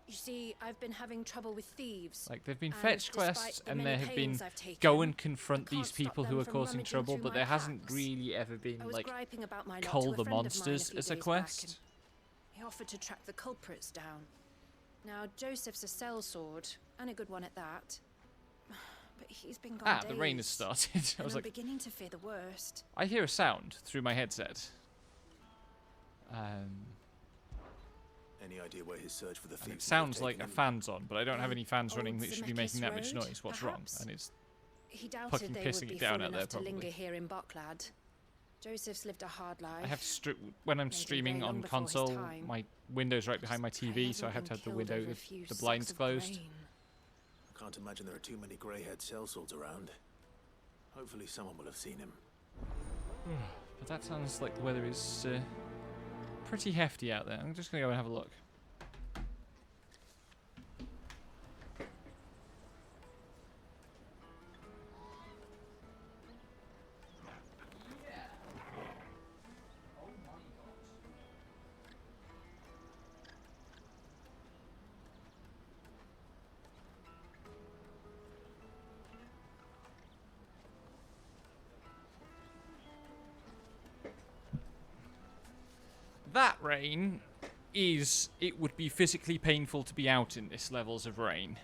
You see, I've been having trouble with thieves. Like, there've been and fetch despite quests the and many there have been pains I've taken, go and confront I can't these people stop who them are from causing rummaging trouble, through but my there hasn't packs. really ever been I was like griping about my lot cull to a the friend of mine a monsters few as a days back, quest. and he offered to track the culprits down. Now, Joseph's a sellsword, and a good one at that. But he's been gone days, The rain has started. I and was I'm like, beginning to fear the worst. I hear a sound through my headset. Any idea where his search for the And thieves it may have sounds like taken a him? fan's on, but I don't have any fans Old running that should be Zemeckis making that much Road, noise. What's perhaps? wrong? And it's He doubted fucking they pissing would be it down fool out there, enough to probably. linger here in Bucklad. Joseph's lived a hard life. I have when I'm Maybe streaming very long on before his console, time. my window's right behind my pray TV, he so I have hasn't to have the been window killed over a with few the blinds sacks of closed. grain. I can't imagine there are too many grey-haired sellswords around. Hopefully someone will have seen him. But that sounds like the weather is pretty hefty out there. I'm just gonna go and have a look. That rain it would be physically painful to be out in this levels of rain.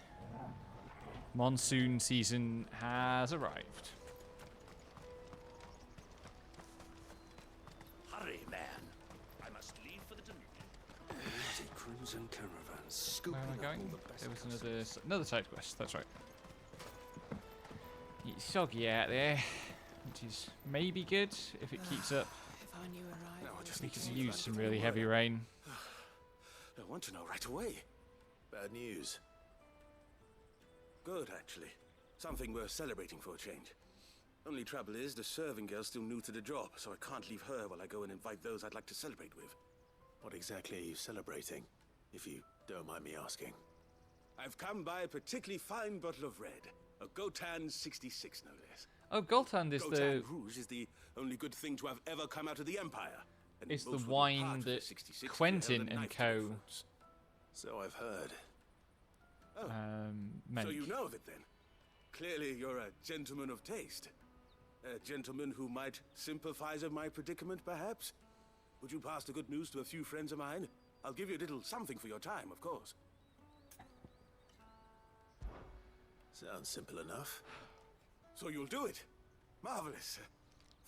Monsoon season has arrived. Hurry, man. I must leave for the Dominion. Bloody crimson caravans, scooping Where am I up going? all the best There was customers. another side quest, that's right. It's soggy out there, which is maybe good if it keeps up. If I knew where I No, I just We need to could see use if I some can really get heavy word. rain. I want to know right away. Bad news. Good, actually. Something worth celebrating for a change. Only trouble is, the serving girl's still new to the job, so I can't leave her while I go and invite those I'd like to celebrate with. What exactly are you celebrating, if you don't mind me asking? I've come by a particularly fine bottle of red. A Gotan 66, no less. Oh, Goltand is Gotan Rouge is the only good thing to have ever come out of the Empire. And it's the most would be wine part of the that 66 if you held Quentin a and knife to their co. throats. So I've heard. Make. So you know of it then? Clearly you're a gentleman of taste. A gentleman who might sympathize with my predicament, perhaps? Would you pass the good news to a few friends of mine? I'll give you a little something for your time, of course. Sounds simple enough. So you'll do it? Marvelous.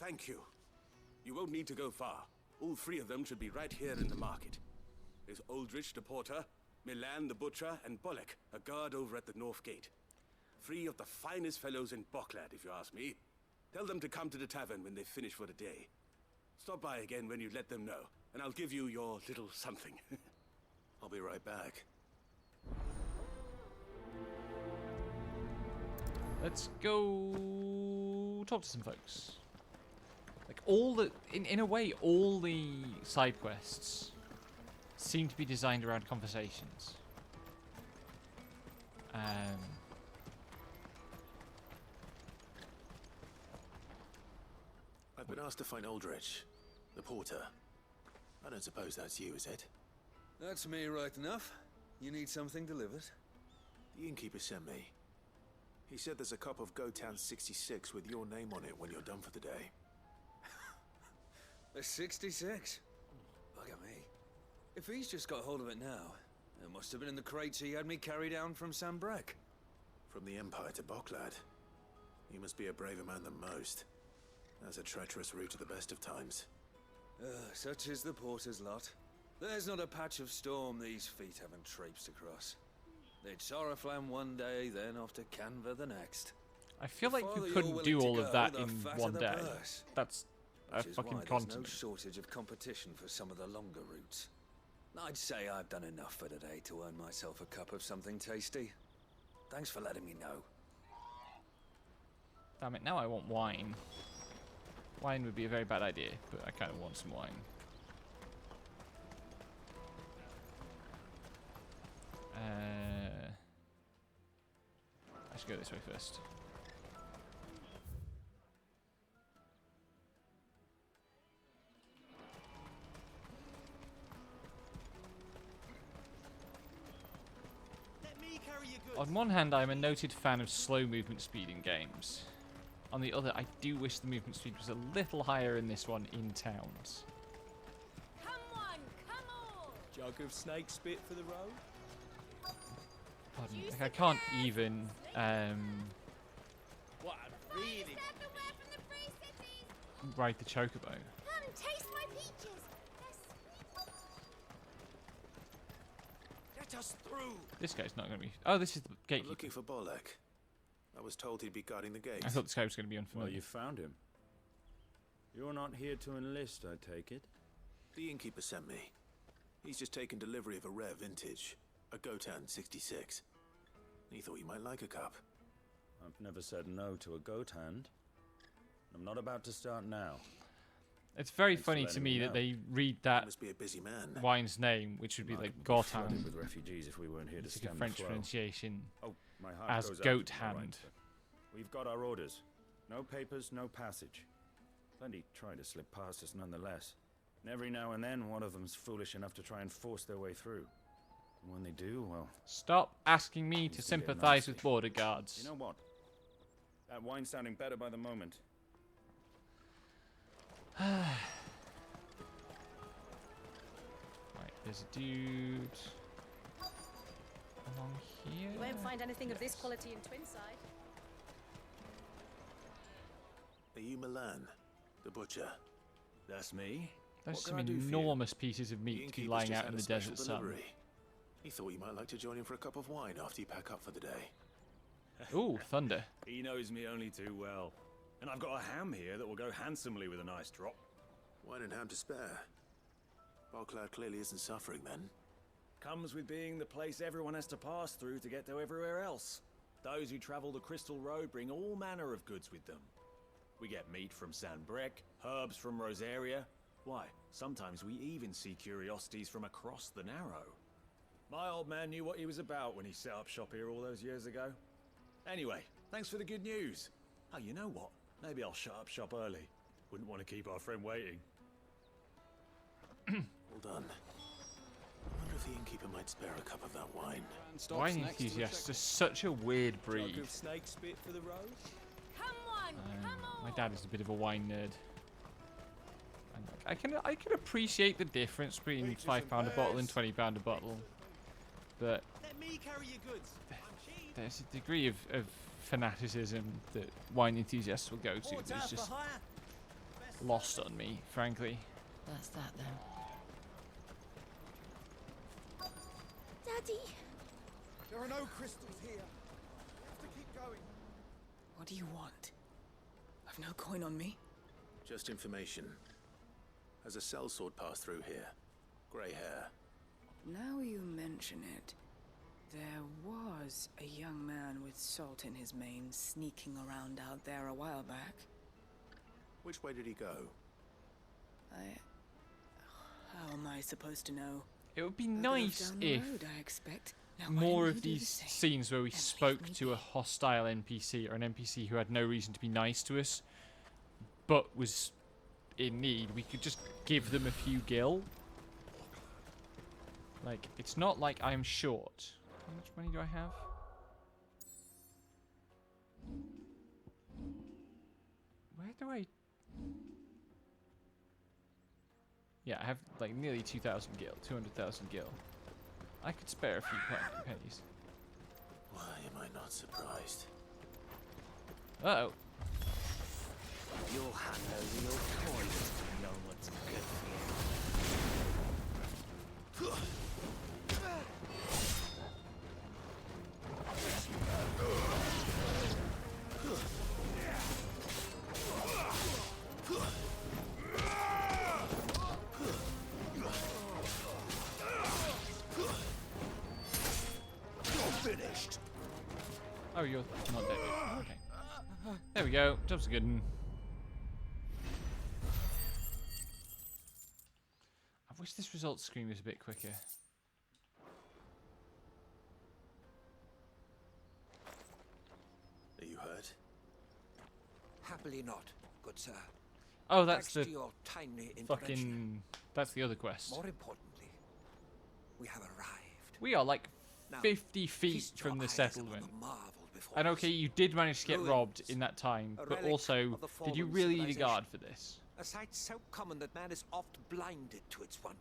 Thank you. You won't need to go far. All 3 of them should be right here in the market. There's Aldrich the porter, Milan the butcher, and Bolek, a guard over at the north gate. 3 of the finest fellows in Bucklad, if you ask me. Tell them to come to the tavern when they finish for the day. Stop by again when you let them know, and I'll give you your little something. I'll be right back. Let's go talk to some folks. Like all the, in a way, all the side quests seem to be designed around conversations. I've been asked to find Aldrich, the porter. I don't suppose that's you, is it? That's me right enough. You need something delivered? The innkeeper sent me. He said there's a cup of Gotan 66 with your name on it when you're done for the day. The 66? Look at me. If he's just got hold of it now, it must have been in the crates he had me carry down from Sambrek. From the Empire to Boklad. You must be a braver man than most. That's a treacherous route to the best of times. Such is the porter's lot. There's not a patch of storm these feet haven't traipsed across. They'd Soraflam one day, then off to Canva the next. I feel like you couldn't do all of that in one day. That's a fucking continent. There's no shortage of competition for some of the longer routes. I'd say I've done enough for today to earn myself a cup of something tasty. Thanks for letting me know. Damn it, now I want wine. Wine would be a very bad idea, but I kind of want some wine. I should go this way first. On one hand, I'm a noted fan of slow movement speed in games. On the other, I do wish the movement speed was a little higher in this one in towns. Come on, come on! Jug of snake spit for the road? Pardon, like I can't even, What a really... ride the chocobo. Come and taste my peaches. Let us through. This guy's not going to be... Oh, this is the I'm gatekeeper. looking for Bolek. I was told he'd be guarding the gate. I thought this guy was going to be unfamiliar. Well, you found him. You're not here to enlist, I take it? The innkeeper sent me. He's just taken delivery of a rare vintage, a Gotan 66. He thought you might like a cup. I've never said no to a goat hand. I'm not about to start now. It's very funny to me that they read that must be a busy man. wine's name, which would be like Gotan. With refugees if we weren't here to it's like stem a French the flow. pronunciation Oh, my heart as goes out goat to them, all hand. right, we've got our orders. No papers, no passage. Plenty try to slip past us nonetheless. And every now and then, one of them's foolish enough to try and force their way through. And when they do, well... Stop asking me to sympathise with border guards. You know what? That wine's sounding better by the moment. Right, there's a dude along here. You won't find anything of this quality in Twinside. Are you Milan, the butcher? That's me. There's What some can I do for you? enormous pieces of The meat to be innkeeper's lying just out had in a the special desert sun. delivery. He thought you might like to join him for a cup of wine after you pack up for the day. Ooh, thunder. He knows me only too well. And I've got a ham here that will go handsomely with a nice drop. Wine and ham to spare. Boklad clearly isn't suffering then. Comes with being the place everyone has to pass through to get to everywhere else. Those who travel the Crystal Road bring all manner of goods with them. We get meat from Sanbrek, herbs from Rosaria. Why, sometimes we even see curiosities from across the Narrow. My old man knew what he was about when he set up shop here all those years ago. Anyway, thanks for the good news. Oh, you know what? Maybe I'll shut up shop early. Wouldn't want to keep our friend waiting. Well done. I wonder if the innkeeper might spare a cup of that wine. Wine enthusiasts are such a weird breed. Jug of snake spit for the road? Come on, come on! My dad is a bit of a wine nerd. And I can appreciate the difference between £5 a bottle and £20 a bottle, but Let me carry your goods. there's a degree of fanaticism that wine enthusiasts will go to that's just lost on me, frankly. That's that then. Daddy! There are no crystals here. We have to keep going. What do you want? I've no coin on me. Just information. Has a sellsword passed through here? Grey hair. Now you mention it, there was a young man with salt in his mane sneaking around out there a while back. Which way did he go? How am I supposed to know? It would be Further nice down the if road, I expect. Now, why more don't of you do the these same? scenes where we And spoke leave me to a hostile NPC or an NPC who had no reason to be nice to us, but was in need, we could just give them a few gil. Like, it's not like I'm short. How much money do I have? Where do I... Yeah, I have like nearly 2,000 gil, 200,000 gil. I could spare a few pennies. Why am I not surprised? Uh-oh. You'll have no real choice to know what's good for you. Finished. Oh, you're not dead yet. Okay. There we go. Job's good. I wish this results screen was a bit quicker. Are you hurt? Happily not, good sir. Oh, that's Thanks the to your timely fucking... intervention. That's the other quest. More importantly, we have arrived. We are like Now, 50 feet feast your from the eyes settlement. upon the marvel before And okay, us. you did manage to get Ruins, robbed in that time, a but relic also, of the did you fallen really need a civilization. guard for this? A sight so common that man is oft blinded to its wonder.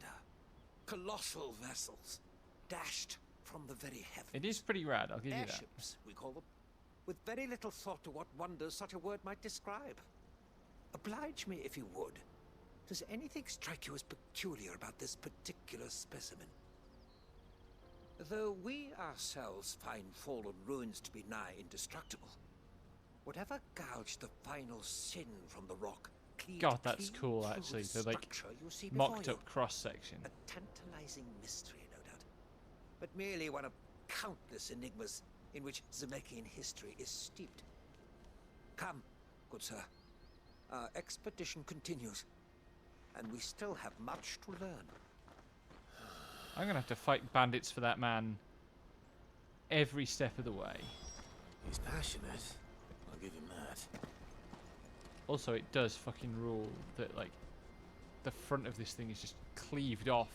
Colossal vessels, dashed from the very heavens. It is pretty rad, I'll give you that. Airships, we call them, with very little thought to what wonders such a word might describe. Oblige me if you would. Does anything strike you as peculiar about this particular specimen? Though we ourselves find fallen ruins to be nigh indestructible, whatever gouged the final sin from the rock, God, that's cool actually, the like mocked up cross section. a tantalizing mystery, no doubt, but merely one of countless enigmas in which Zemeckis history is steeped. Come, good sir. Our expedition continues, and we still have much to learn. I'm gonna have to fight bandits for that man every step of the way. He's passionate. I'll give him that. Also, it does fucking rule that like the front of this thing is just cleaved off.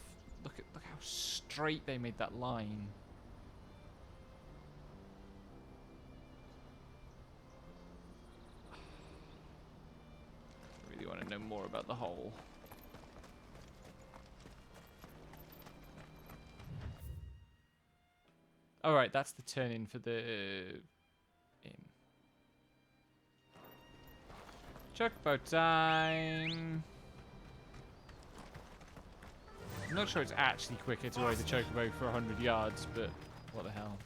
Look how straight they made that line. I really want to know more about the hole. Alright, that's the turn in for the inn. Chocobo time! I'm not sure it's actually quicker to ride the Chocobo for 100 yards, but what the hell.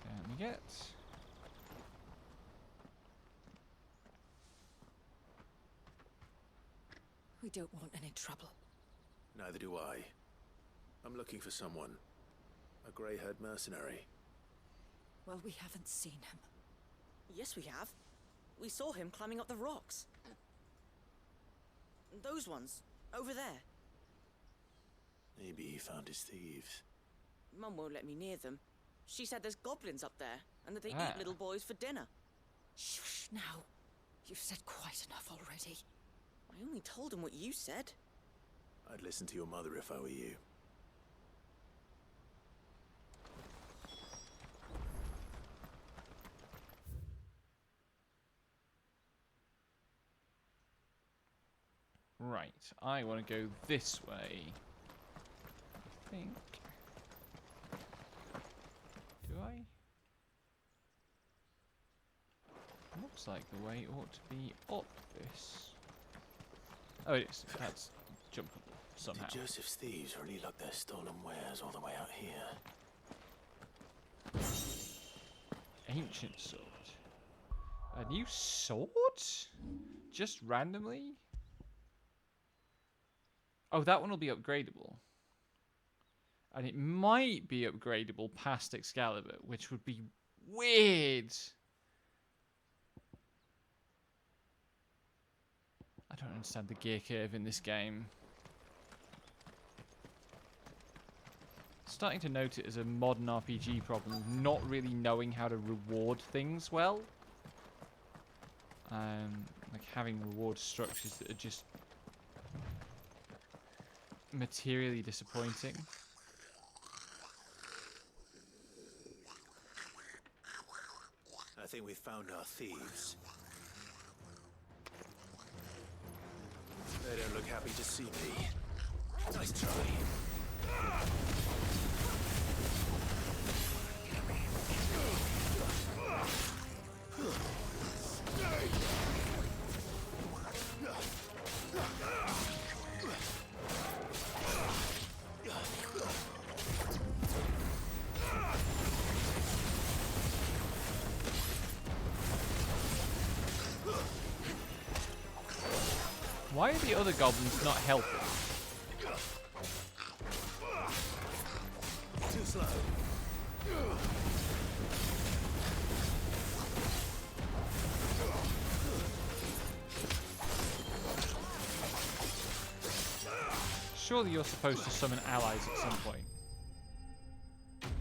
Can we get... We don't want any trouble. Neither do I. I'm looking for someone. A grey-haired mercenary. Well, we haven't seen him. Yes, we have. We saw him climbing up the rocks. Those ones, over there. Maybe he found his thieves. Mum won't let me near them. She said there's goblins up there, and that they Ah. eat little boys for dinner. Shush now. You've said quite enough already. I only told him what you said. I'd listen to your mother if I were you. Right, I want to go this way. I think. Do I? Looks like the way ought to be up this. Oh, it is. That's jumpable somehow. Did Joseph's thieves really lug their stolen wares all the way out here? Ancient sword. A new sword? Just randomly? Oh, that one will be upgradable. And it might be upgradable past Excalibur, which would be weird. I don't understand the gear curve in this game. starting to note it as a modern RPG problem, not really knowing how to reward things well. Like having reward structures that are just materially disappointing. I think we found our thieves. They don't look happy to see me. Nice try. Why are the other goblins not helping? Too slow. Surely you're supposed to summon allies at some point.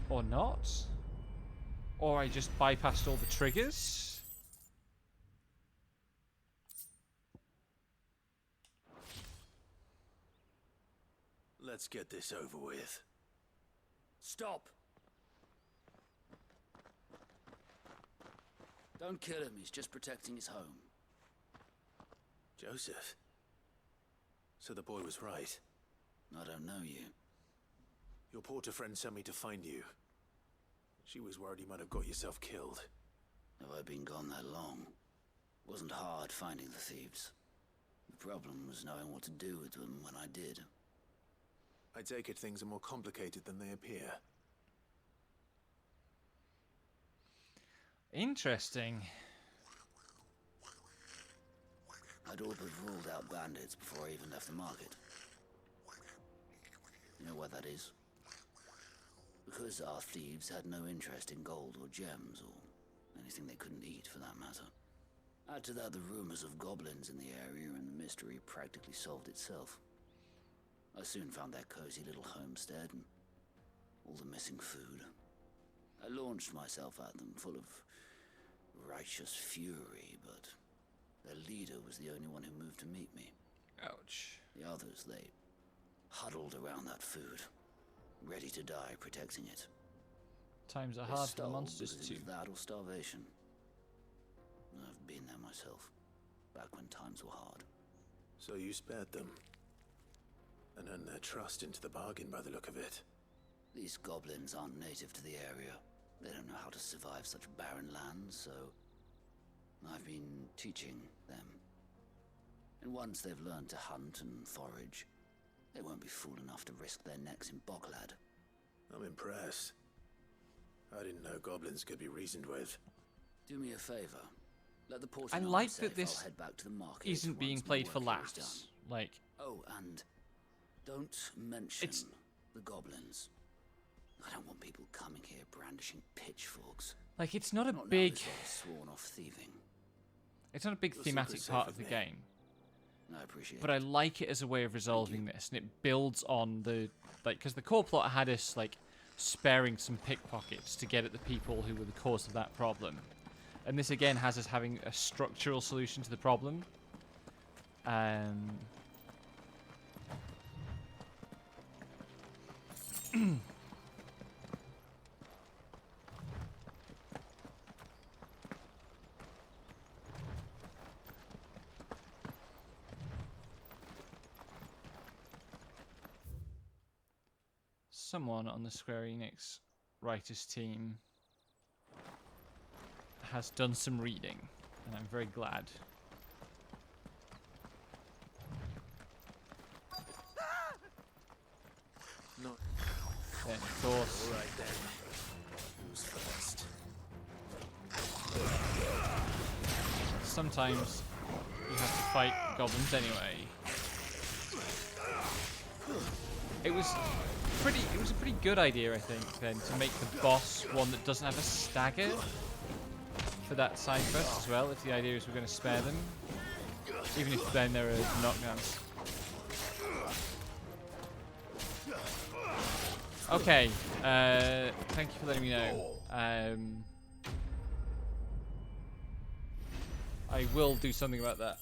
Or not? Or I just bypassed all the triggers? Let's get this over with. Stop! Don't kill him, he's just protecting his home. Joseph? So the boy was right. I don't know you. Your porter friend sent me to find you. She was worried you might have got yourself killed. Have I been gone that long? Wasn't hard finding the thieves. The problem was knowing what to do with them when I did. I take it things are more complicated than they appear. Interesting. I'd all but ruled out bandits before I even left the market. You know why that is? Because our thieves had no interest in gold or gems, or anything they couldn't eat for that matter. Add to that the rumors of goblins in the area, and the mystery practically solved itself. I soon found their cozy little homestead and all the missing food. I launched myself at them, full of righteous fury, but their leader was the only one who moved to meet me. Ouch. The others, they huddled around that food, ready to die protecting it. Times are They hard for the stole monsters because too. it was that or starvation. I've been there myself, back when times were hard. So you spared them. And earned their trust into the bargain by the look of it. These goblins aren't native to the area. They don't know how to survive such barren lands, so I've been teaching them. And once they've learned to hunt and forage, they won't be fool enough to risk their necks in Boklad. I'm impressed. I didn't know goblins could be reasoned with. Do me a favor. Let the porter I know like I'm that safe. this I'll head back to the market isn't being once my played for work here is laughs. done. Like, Oh, and don't mention the goblins. I don't want people coming here brandishing pitchforks. like it's not a Not now big, this lot sworn off thieving. it's not a big Your thematic secret's part safe of the with me. game. I appreciate But it. I like it as a way of resolving this, and it builds on the because the core plot had us like sparing some pickpockets to get at the people who were the cause of that problem, and this again has us having a structural solution to the problem. Someone on the Square Enix writers team has done some reading, and I'm very glad. No. Then, of course, All right then. Who's first? sometimes you have to fight goblins anyway. It was a pretty good idea, I think, then, to make the boss one that doesn't have a stagger for that side quest as well, if the idea is we're going to spare them. Even if then there are knockdowns. Okay. Thank you for letting me know. I will do something about that.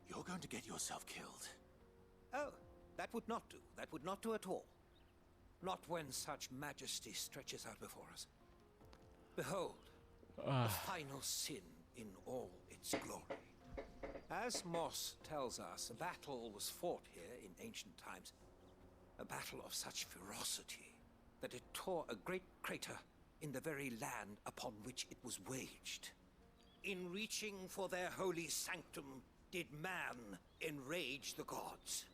You're going to get yourself killed. Oh, that would not do. That would not do at all. Not when such majesty stretches out before us. Behold, the final sin in all its glory. As Moss tells us, a battle was fought here in ancient times. A battle of such ferocity that it tore a great crater in the very land upon which it was waged. In reaching for their holy sanctum, did man enrage the gods,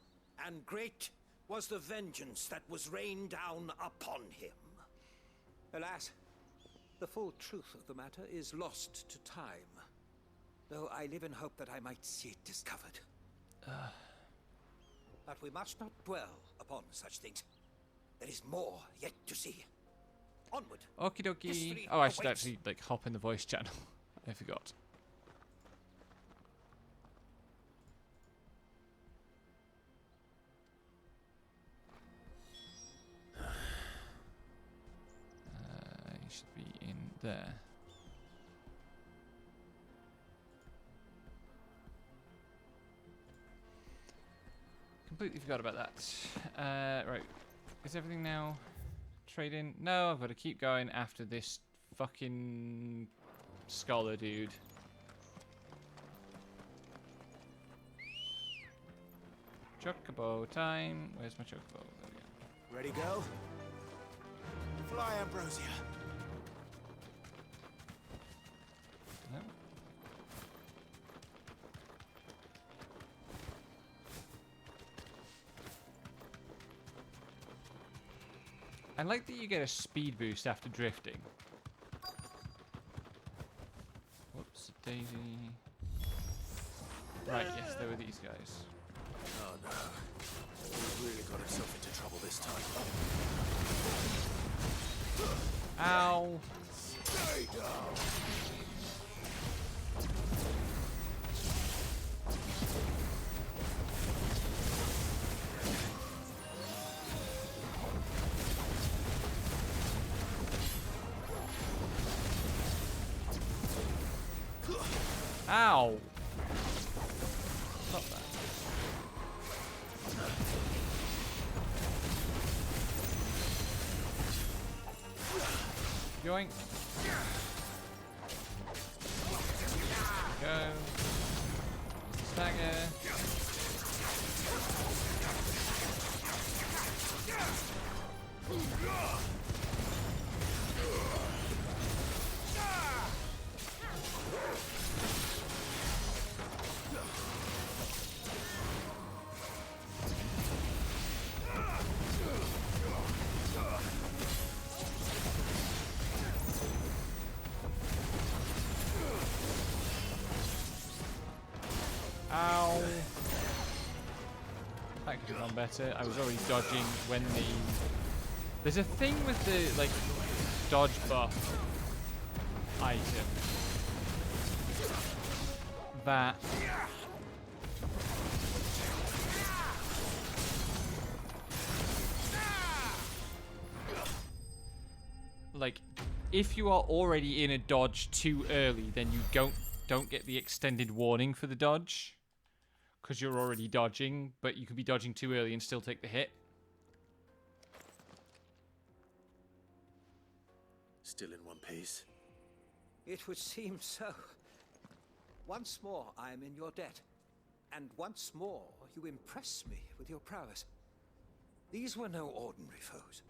and great was the vengeance that was rained down upon him. Alas, the full truth of the matter is lost to time, though I live in hope that I might see it discovered. But we must not dwell upon such things. There is more yet to see. Onward. Okie dokie. History Oh, I should awaits. actually like hop in the voice channel. I forgot. You should be in there. Completely forgot about that. Right. Is everything now trading? No, I've got to keep going after this fucking scholar dude. Chocobo time. Where's my chocobo? There we go. Ready, go? Fly, Ambrosia. No. I like that you get a speed boost after drifting. Whoops, daisy. Right, yes, there were these guys. Oh no. He really got himself into trouble this time. Ow! Stay down. Ow! Stop that. Yoink. Go. There's the stagger. Ow! That could have gone better. I was already dodging when the... There's a thing with the, like, dodge buff item that... Like, if you are already in a dodge too early, then you don't get the extended warning for the dodge. Because you're already dodging, but you could be dodging too early and still take the hit. Still in one piece. It would seem so. Once more I am in your debt. And once more you impress me with your prowess. These were no ordinary foes,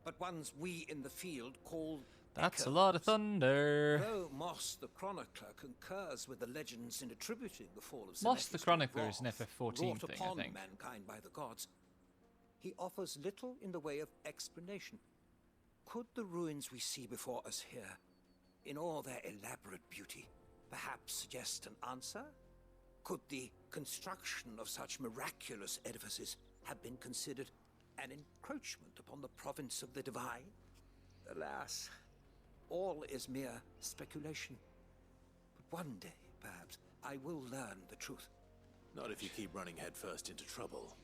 but ones we in the field call That's a lot of thunder. Though Moss the Chronicler concurs with the legends in attributing the fall of Moss the Zemeckis Chronicler to is an wrath FF14 wrought thing, I upon think. mankind by the gods, he offers little in the way of explanation. Could the ruins we see before us here, in all their elaborate beauty, perhaps suggest an answer? Could the construction of such miraculous edifices have been considered an encroachment upon the province of the divine? Alas, all is mere speculation. But one day, perhaps, I will learn the truth. Not if you keep running headfirst into trouble.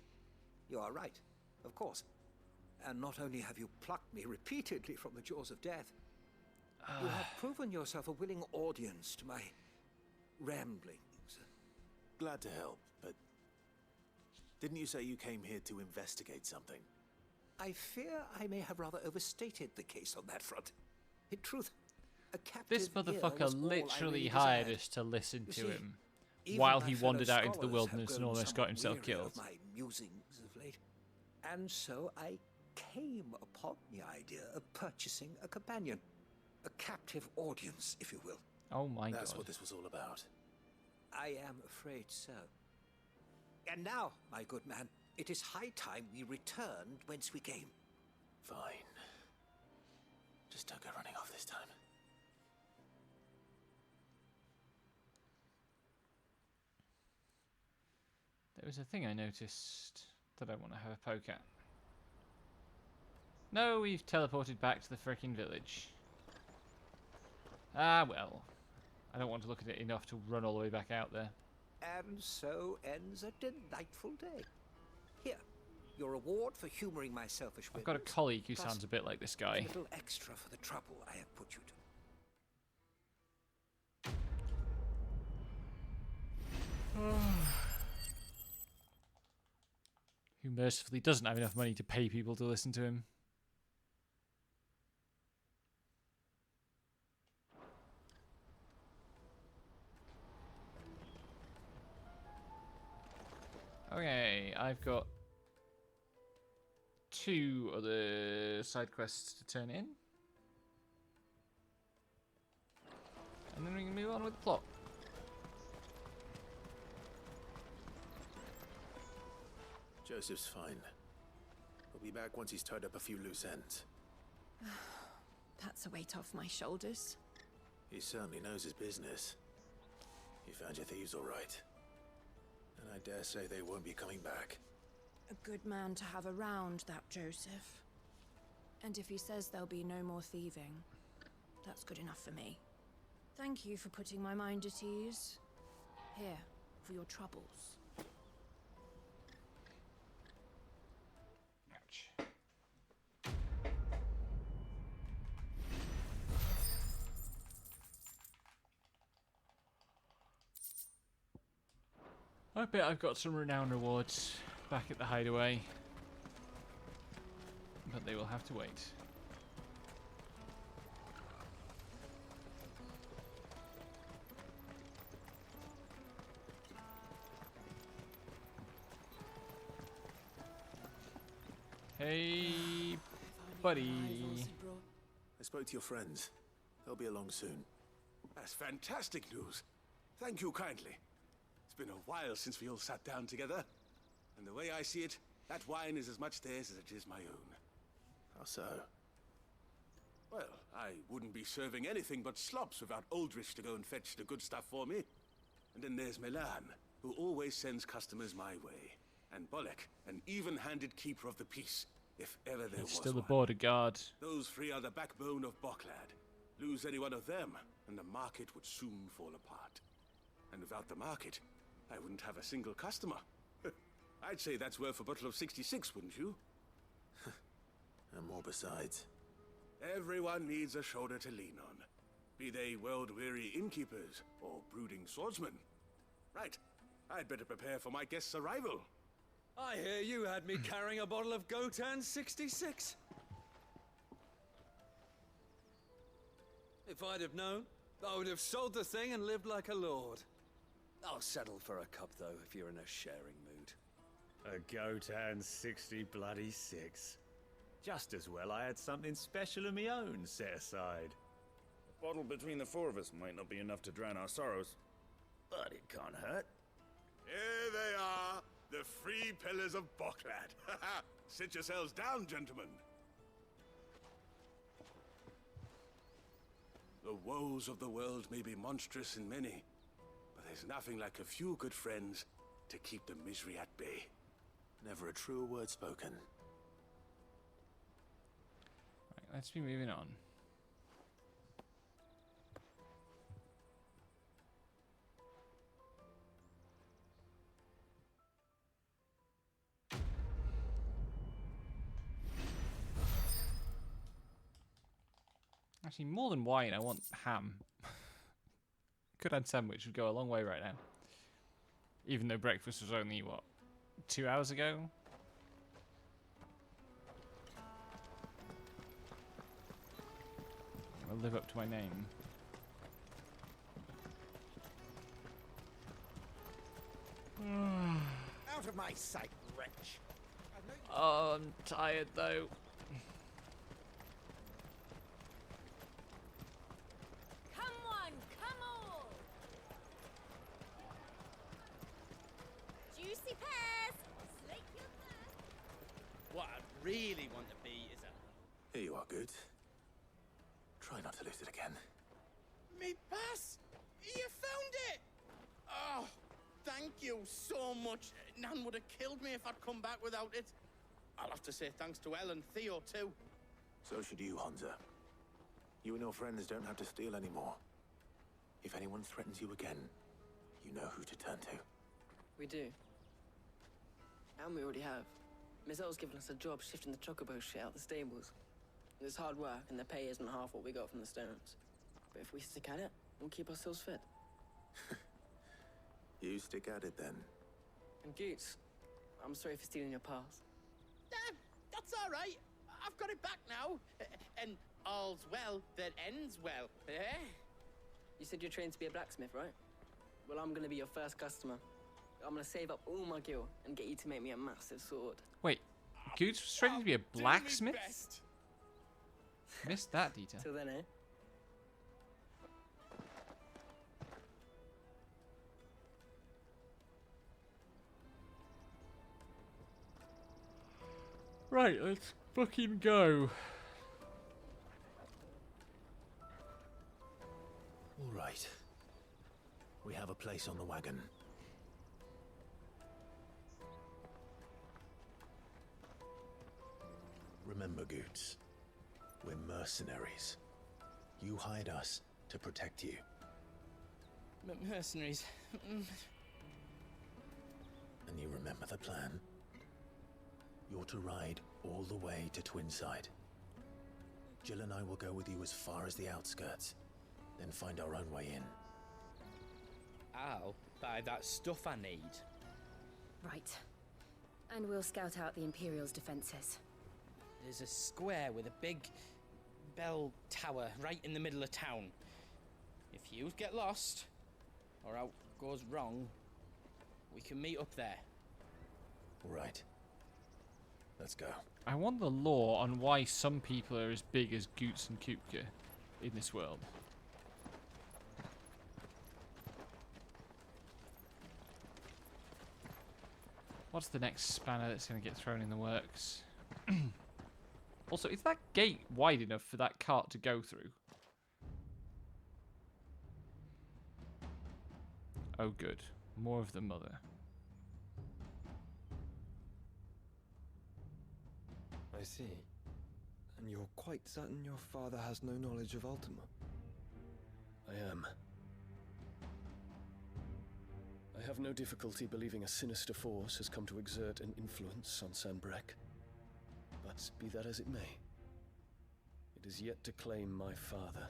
You are right, of course. And not only have you plucked me repeatedly from the jaws of death, you have proven yourself a willing audience to my ramblings. Glad to help, but didn't you say you came here to investigate something? I fear I may have rather overstated the case on that front. In truth, a captive This ear motherfucker was all I literally really hired desired. us to listen You to see, him even while my he fellow wandered out into the scholars have wilderness and grown almost got somewhat himself weary killed. of my musings of late. And so I came upon the idea of purchasing a companion. A captive audience, if you will. Oh my god. That's what this was all about. I am afraid so. And now, my good man, it is high time we returned whence we came. Fine. Just don't go running off this time. There was a thing I noticed that I want to have a poke at. No, we've teleported back to the frickin' village. Ah, well. I don't want to look at it enough to run all the way back out there. And so ends a delightful day. Here, your reward for humoring my selfish whims. I've got a colleague who plus sounds a bit like this a guy. little extra for the trouble I have put you to. Who mercifully doesn't have enough money to pay people to listen to him. Okay, I've got 2 other side quests to turn in. And then we can move on with the plot. Joseph's fine. We'll be back once he's tied up a few loose ends. That's a weight off my shoulders. He certainly knows his business. You found your thieves all right. And I dare say they won't be coming back. A good man to have around, that Joseph. And if he says there'll be no more thieving, that's good enough for me. Thank you for putting my mind at ease. Here, for your troubles. I bet I've got some renown rewards back at the hideaway. But they will have to wait. Hey, buddy. I spoke to your friends. They'll be along soon. That's fantastic news. Thank you kindly. It's been a while since we all sat down together. And the way I see it, that wine is as much theirs as it is my own. How so? Well, I wouldn't be serving anything but slops without Aldrich to go and fetch the good stuff for me. And then there's Milan, who always sends customers my way. And Bolek, an even-handed keeper of the peace, if ever there was He's still a one. border guard. Those 3 are the backbone of Boklad. Lose any one of them, and the market would soon fall apart. And without the market, I wouldn't have a single customer. I'd say that's worth a bottle of 66, wouldn't you? And more besides. Everyone needs a shoulder to lean on. Be they world-weary innkeepers or brooding swordsmen. Right. I'd better prepare for my guest's arrival. I hear you had me carrying a bottle of Gotan 66. If I'd have known, I would have sold the thing and lived like a lord. I'll settle for a cup, though, if you're in a sharing mood. A Gotan 60 bloody 6. Just as well I had something special of my own set aside. A bottle between the 4 of us might not be enough to drown our sorrows, but it can't hurt. Here they are, the 3 pillars of Boklad. Sit yourselves down, gentlemen. The woes of the world may be monstrous in many, but there's nothing like a few good friends to keep the misery at bay. Never a truer word spoken. Right, let's be moving on. Actually, more than wine, I want ham. Could add sandwich would go a long way right now. Even though breakfast was only, what, 2 hours ago? I'll live up to my name. Out of my sight, wretch. Oh, I'm tired though. Come on, come on! Juicy pears! Slake your thirst! What I really want to be is a... Here you are, Goods. Try not to lose it again. Me pass! You found it! Oh, thank you so much. Nan would have killed me if I'd come back without it. I'll have to say thanks to Elle and Theo too. So should you, Hansa. You and your friends don't have to steal anymore. If anyone threatens you again, you know who to turn to. We do. And we already have. Miss L's given us a job shifting the chocobo shit out the stables. It's hard work, and the pay isn't half what we got from the stones. But if we stick at it, we'll keep ourselves fit. You stick at it then. And Goots, I'm sorry for stealing your pass. That's all right. I've got it back now. And all's well that ends well. Eh? You said you're trained to be a blacksmith, right? Well, I'm gonna be your first customer. I'm gonna save up all my gil and get you to make me a massive sword. Wait, Goots was training to be a blacksmith? Missed that detail. Till then, eh? Right, let's fucking go. All right. We have a place on the wagon. Remember, Goots, we're mercenaries. You hired us to protect you. Mercenaries. And you remember the plan? You're to ride all the way to Twinside. Jill and I will go with you as far as the outskirts, then find our own way in. I'll buy that stuff I need. Right. And we'll scout out the Imperial's defenses. There's a square with a big bell tower right in the middle of town. If you get lost, or out goes wrong, we can meet up there. All right. Let's go. I want the lore on why some people are as big as Goots and Kupka in this world. What's the next spanner that's going to get thrown in the works? Also, is that gate wide enough for that cart to go through? Oh, good. More of the mother. I see. And you're quite certain your father has no knowledge of Ultima? I am. I have no difficulty believing a sinister force has come to exert an influence on Sanbreque. But be that as it may, it is yet to claim my father.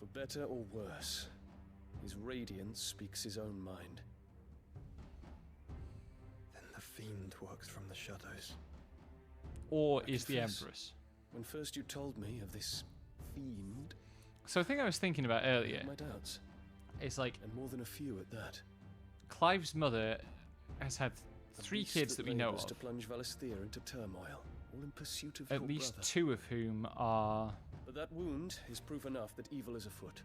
For better or worse, his radiance speaks his own mind. Then the fiend works from the shadows. Or I is the confess, Empress? When first you told me of this fiend, So the thing I was thinking about I earlier had my doubts. is like, And more than a few at that. Clive's mother has had 3 kids that we know labours of. to plunge Valisthea into turmoil, all in pursuit of At your least brother. 2 of whom are... But that wound is proof enough that evil is afoot.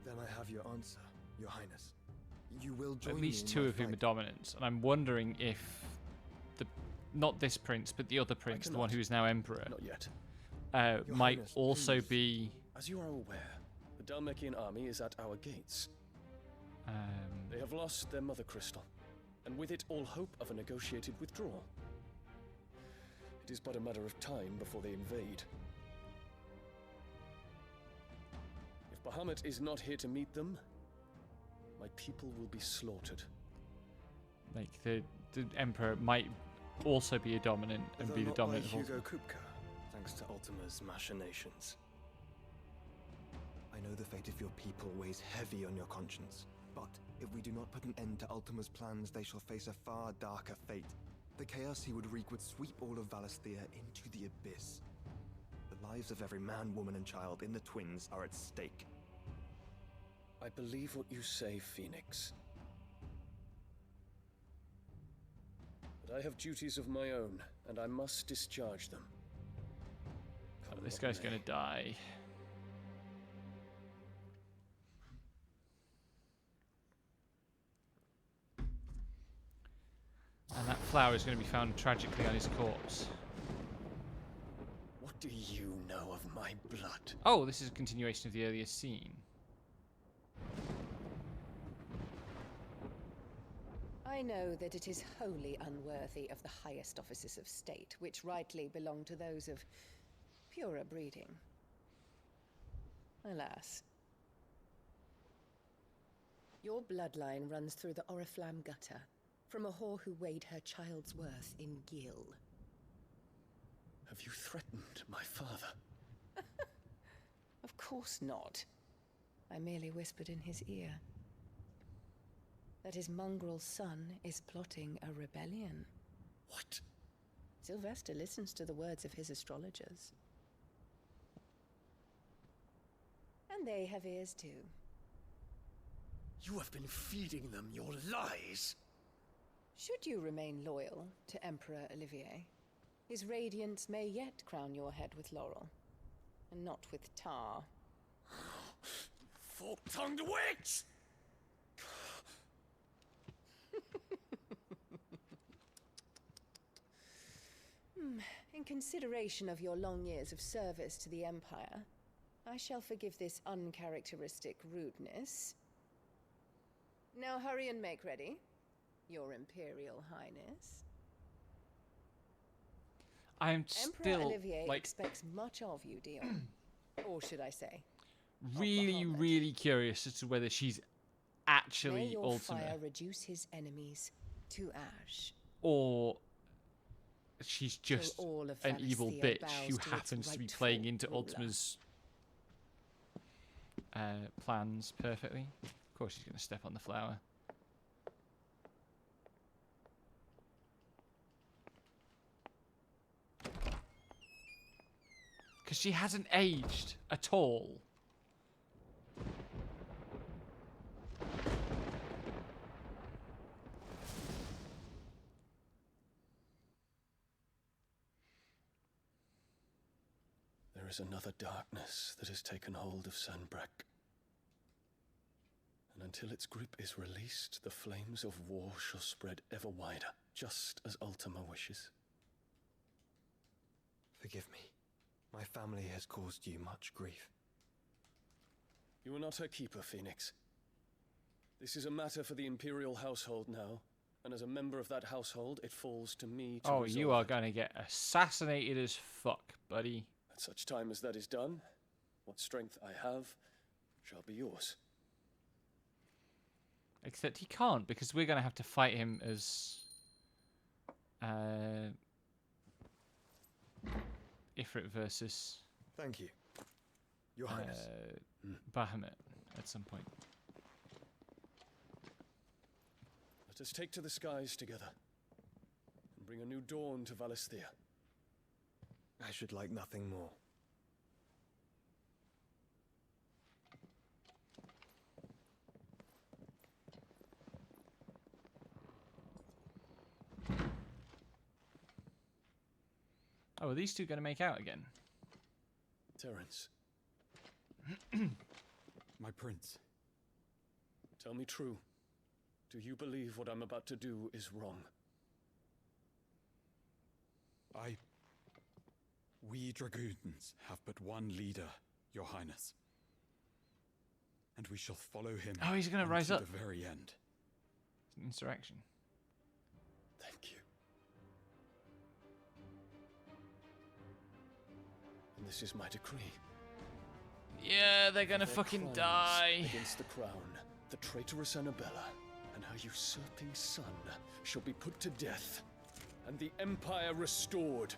Then I have your answer, Your Highness. You will join At me least in 2 my of whom are fight. dominant. And I'm wondering if the... Not this prince, but the other prince, the one who is now emperor. Not yet. Your might Highness, also please. be... As you are aware, the Dalmekian army is at our gates. They have lost their mother crystal, and with it all hope of a negotiated withdrawal. It is but a matter of time before they invade. If Bahamut is not here to meet them, my people will be slaughtered. Like, the emperor might also be a dominant and Although be the not dominant by of all. Hugo Kupka, thanks to Ultima's machinations. I know the fate of your people weighs heavy on your conscience, but if we do not put an end to Ultima's plans, they shall face a far darker fate. The chaos he would wreak would sweep all of Valisthea into the abyss. The lives of every man, woman, and child in the Twins are at stake. I believe what you say, Phoenix. But I have duties of my own, and I must discharge them. Oh, this guy's gonna die. And that flower is going to be found tragically on his corpse. What do you know of my blood? Oh, this is a continuation of the earlier scene. I know that it is wholly unworthy of the highest offices of state, which rightly belong to those of purer breeding. Alas. Your bloodline runs through the Oriflamme gutter, from a whore who weighed her child's worth in gil. Have you threatened my father? Of course not. I merely whispered in his ear that his mongrel son is plotting a rebellion. What? Sylvester listens to the words of his astrologers. And they have ears too. You have been feeding them your lies! Should you remain loyal to Emperor Olivier, his radiance may yet crown your head with laurel, and not with tar. Fork-tongued witch! In consideration of your long years of service to the Empire, I shall forgive this uncharacteristic rudeness. Now hurry and make ready, Your Imperial Highness. I'm Emperor still Olivier like expects much of you, Dion. Or should I say, really curious as to whether she's may actually your Ultima fire reduce his enemies to ash. or she's just all of an evil Valisthea bitch bows who to its happens to be rightful playing into ruler. Ultima's plans perfectly. Of course she's going to step on the flower. Because she hasn't aged at all. There is another darkness that has taken hold of Sanbreque. And until its grip is released, the flames of war shall spread ever wider, just as Ultima wishes. Forgive me. My family has caused you much grief. You are not her keeper, Phoenix. This is a matter for the Imperial household now, and as a member of that household, it falls to me to Oh, you resolve are it. going to get assassinated as fuck, buddy. At such time as that is done, what strength I have shall be yours. Except he can't, because we're going to have to fight him as Ifrit versus Thank you, Your Highness. Bahamut at some point. Let us take to the skies together, and bring a new dawn to Valisthea. I should like nothing more. Oh, are these two going to make out again? Terence, My prince. tell me true. Do you believe what I'm about to do is wrong? We dragoons have but one leader, Your Highness. And we shall follow him. Oh, he's gonna rise unto up. the very end. It's an insurrection. Thank you. And this is my decree. Yeah, they're gonna Their fucking crimes die. Against the crown, the traitorous Annabella and her usurping son shall be put to death, and the Empire restored.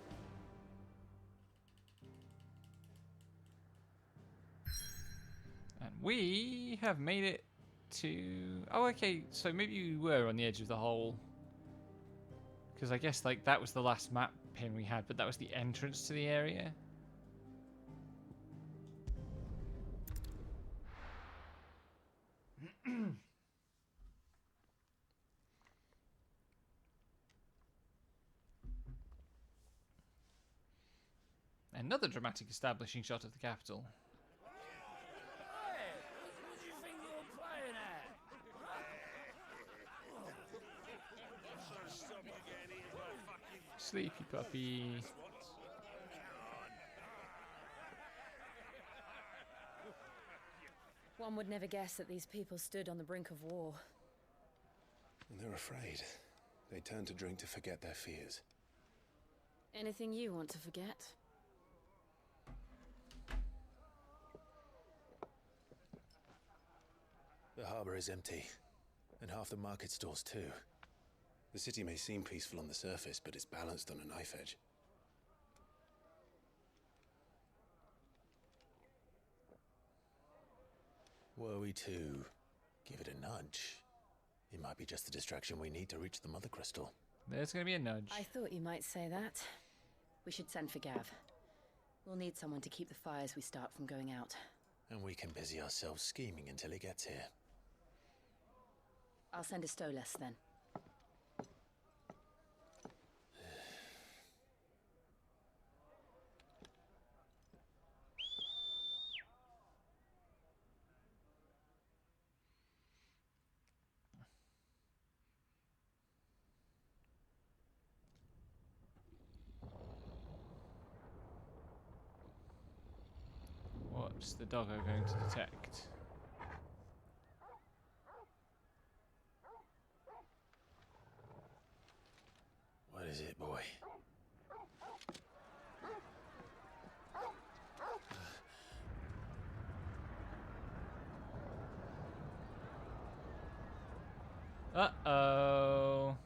We have made it to... Oh, okay, so maybe we were on the edge of the hole. Because I guess, like, that was the last map pin we had, but that was the entrance to the area. Another dramatic establishing shot of the capital. Sleepy puppy. One would never guess that these people stood on the brink of war. And they're afraid. They turn to drink to forget their fears. Anything you want to forget? The harbor is empty, and half the market stalls too. The city may seem peaceful on the surface, but it's balanced on a knife edge. Were we to give it a nudge, it might be just the distraction we need to reach the Mother Crystal. There's going to be a nudge. I thought you might say that. We should send for Gav. We'll need someone to keep the fires we start from going out. And we can busy ourselves scheming until he gets here. I'll send a Stolas then. What's the doggo going to detect? What is it, boy? Uh-oh.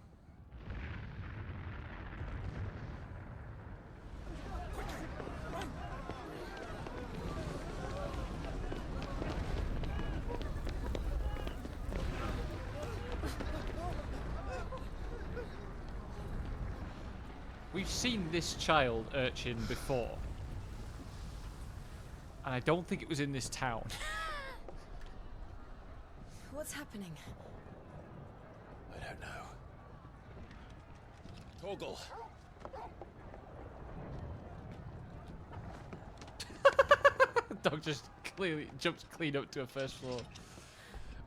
We've seen this child urchin before. And I don't think it was in this town. What's happening? I don't know. Torgal! Dog just clearly jumped clean up to a first floor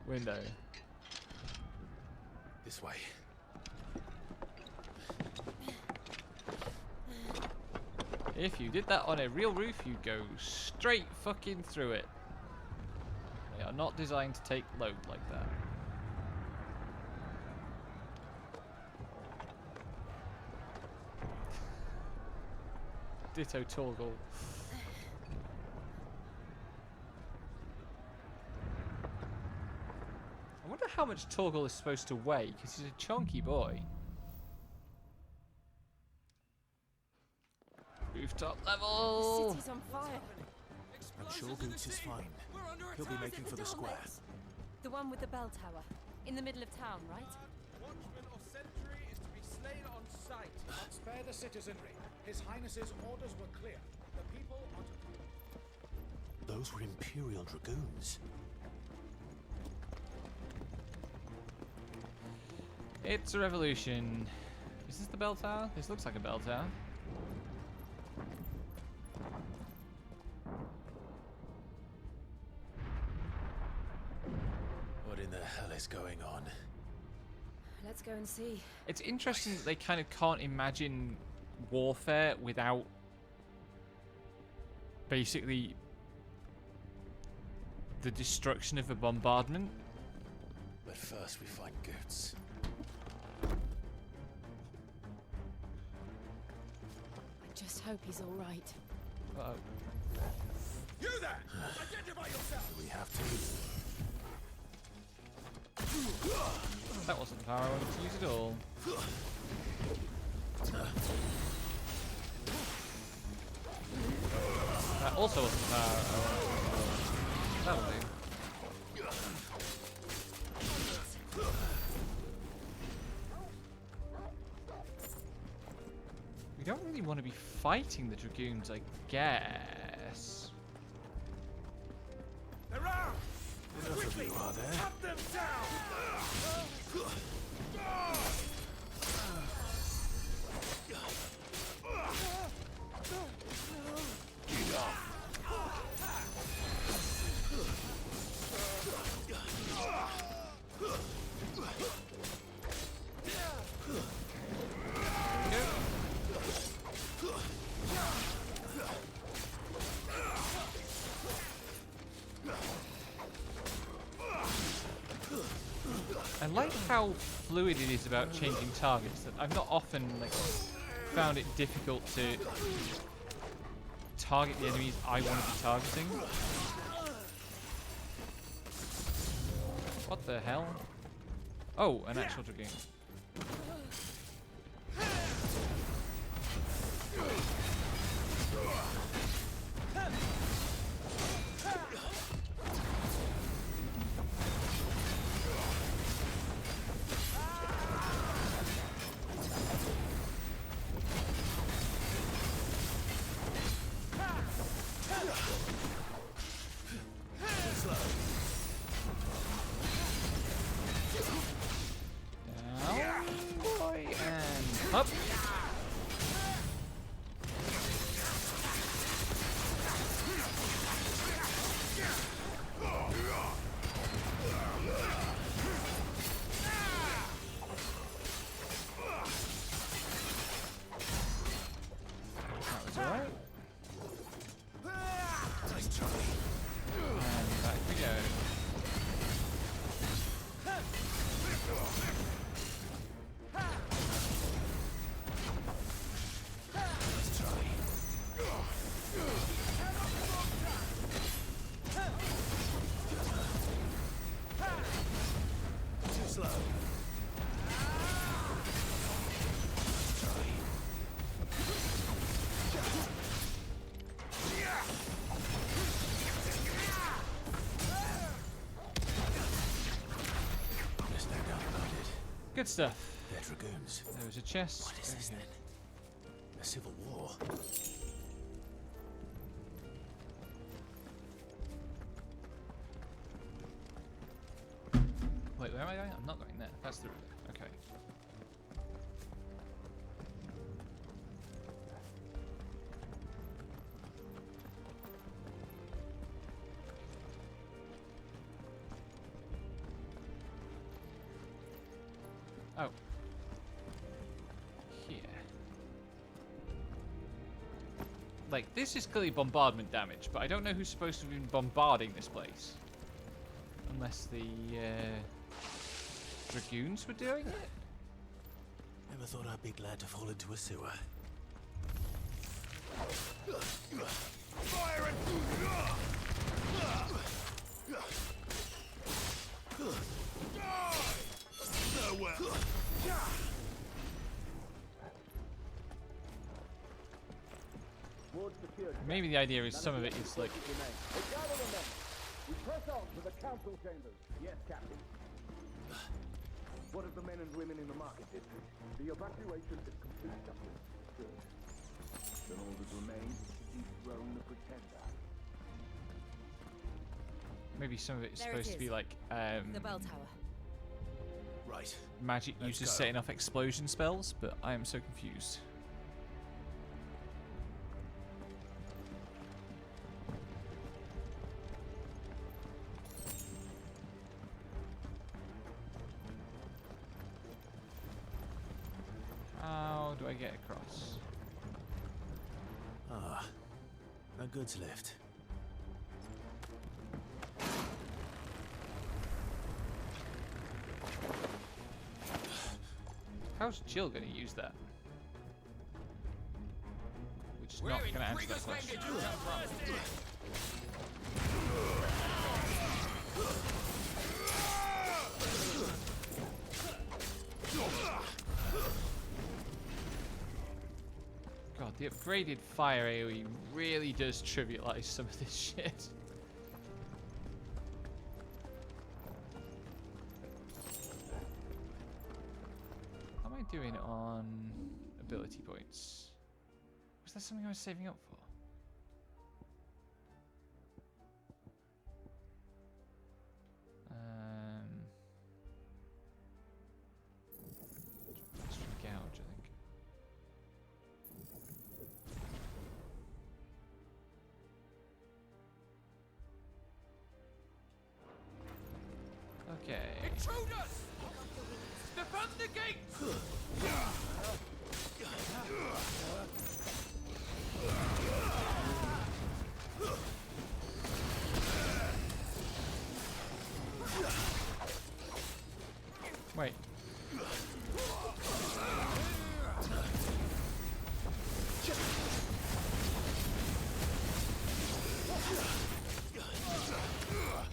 window. This way. If you did that on a real roof, you'd go straight fucking through it. They are not designed to take load like that. Ditto Torgal. I wonder how much Torgal is supposed to weigh, because he's a chunky boy. Rooftop level! The city's on fire. I'm sure Goots is fine. He'll be making for the square. The one with the bell tower. In the middle of town, right? Watchman or sentry is to be slain on sight. Spare the citizenry. His Highness's orders were clear. The people are to... Those were Imperial Dragoons. It's a revolution. Is this the bell tower? This looks like a bell tower. What in the hell is going on? Let's go and see. It's interesting that they kind of can't imagine warfare without basically the destruction of a bombardment. But first we find Goots. I just hope he's all right. Uh-oh. You there! Identify yourself! Do we have to? That wasn't the power I wanted to use at all. That also wasn't the power I wanted to use at all. That'll do. really want to be fighting the Dragoons, I guess. Enough of you, are there? Cut them down! I like how fluid it is about changing targets. That I've not often found it difficult to target the enemies I want to be targeting. What the hell? Oh, an actual Dragoon. Up. That was alright. Nice try. And back we go. Good stuff. They're Dragoons. There was a chest. What is this then? A civil war? Wait, where am I going? I'm not going there. That's the route. Okay. Oh. Here. Like, this is clearly bombardment damage, but I don't know who's supposed to be bombarding this place. Unless the, Dragoons were doing it? Never thought I'd be glad to fall into a sewer. Fire and nowhere. Maybe the idea is some of it is like We press on to the council chambers. Yes, Captain. What of the men and women in the market district? The evacuation is complete, Captain. Good. Then all that remains is to dethrone the pretender. maybe some of it is There it supposed to be is. like The bell tower. Right. magic Let's uses go. setting off explosion spells, but I am so confused. How do I get across? Ah, a goods lift. How's Jill going to use that? Which is not going to answer that question. God, the upgraded fire AoE really does trivialize some of this shit. How am I doing on ability points? there something I was saving up for? Extra gouge, I think. Okay. Intruders! Defend the gates! Wait.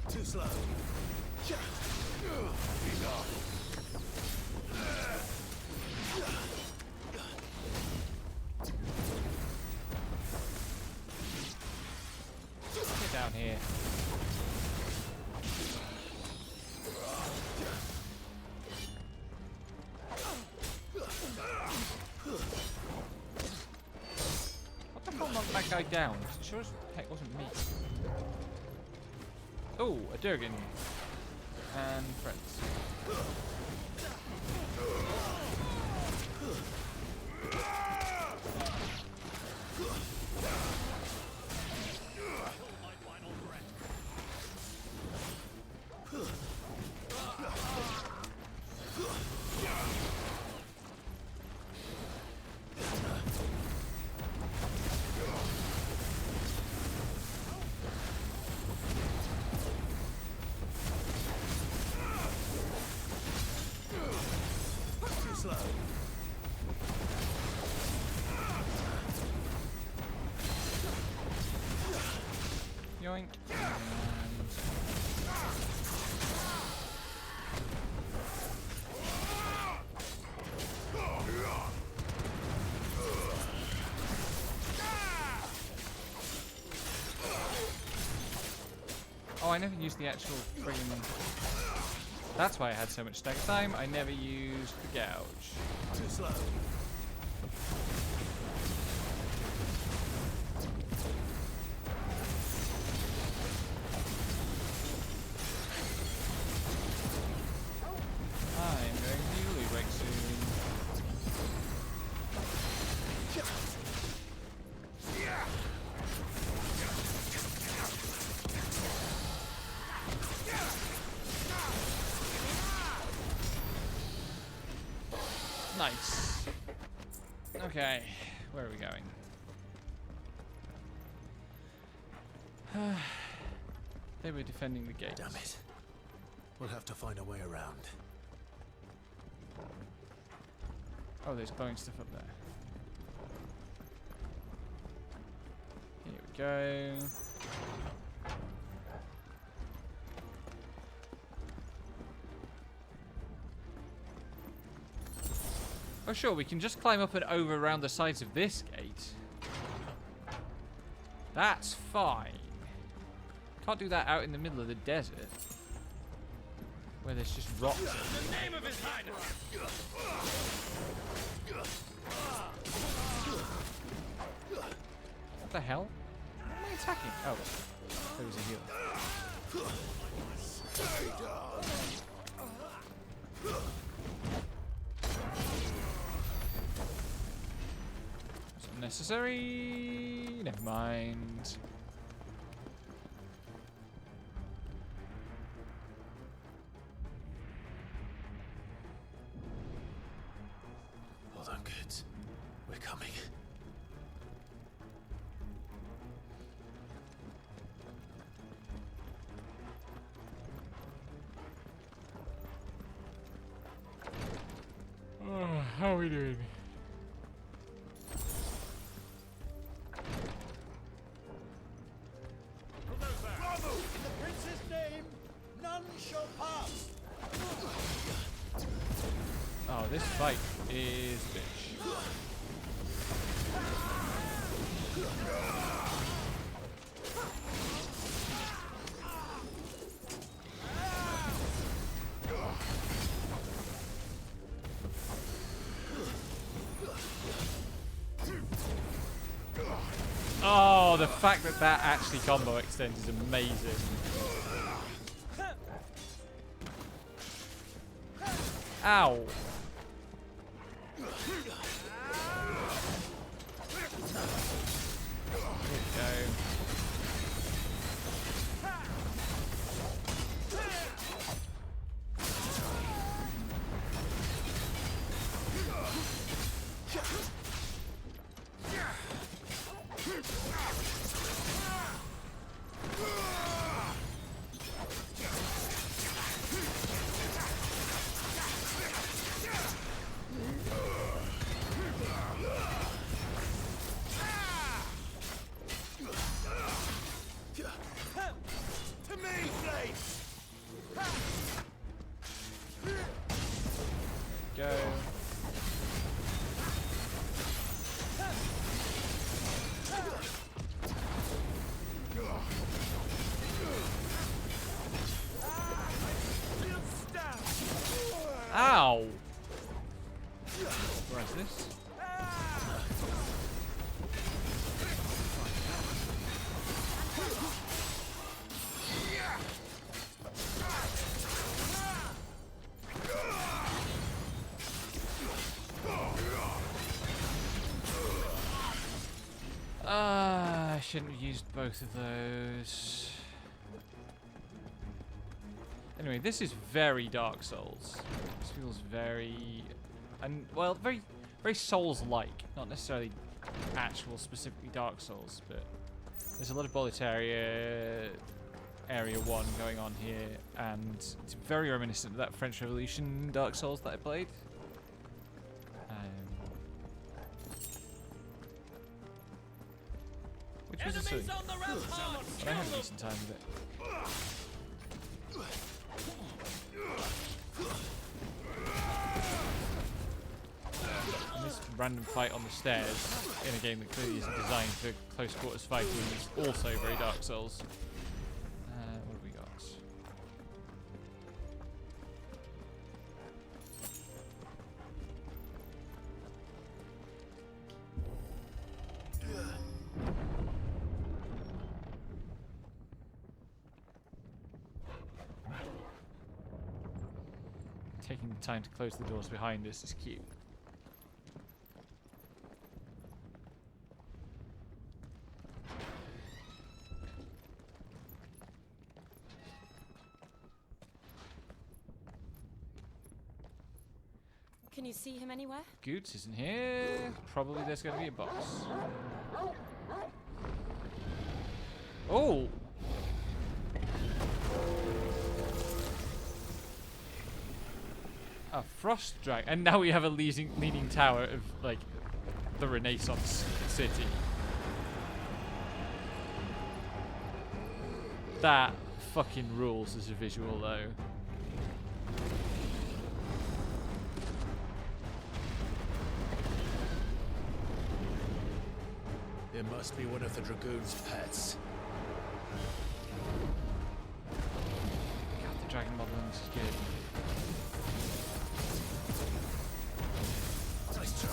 Too slow. Get down here. What the hell knocked that guy down? Sure as heck wasn't me. Oh, a Durgan. And friends. Yoink. Oh, I never used the actual friggin'... That's why I had so much stack time. I never used the gouge. Too slow. I'm going to lose weight soon. Nice. Okay, where are we going? They were defending the gate. Damn it. We'll have to find a way around. Oh, there's glowing stuff up there. Here we go. Oh sure, we can just climb up and over around the sides of this gate. That's fine. Can't do that out in the middle of the desert. Where there's just rocks. In the name of His Highness! What the hell? What am I attacking? Oh, there was a healer. That's unnecessary. Never mind. Hold on, kids. We're coming. Oh, how are we doing? Bravo! In the prince's name, none shall pass! Oh, this fight is bitch. the fact that that actually combo extends is amazing. Ow. There we go. Go. Ow! Where is this? I shouldn't have used both of those. Anyway, this is very Dark Souls. This feels very, well, very Souls-like. Not necessarily actual specifically Dark Souls, but there's a lot of Boletaria Area 1 going on here, and it's very reminiscent of that French Revolution Dark Souls that I played. Which was a silly, but I had a decent time with it. And this random fight on the stairs in a game that clearly isn't designed for close quarters fighting is also very Dark Souls. What have we got? Taking the time to close the doors behind us is cute. Can you see him anywhere? Goots isn't here. Probably there's going to be a boss. Oh! A frost dragon, and now we have a leaning tower of like the Renaissance city. That fucking rules as a visual, though. It must be one of the Dragoon's pets. God, the dragon model in this is good. Nice try.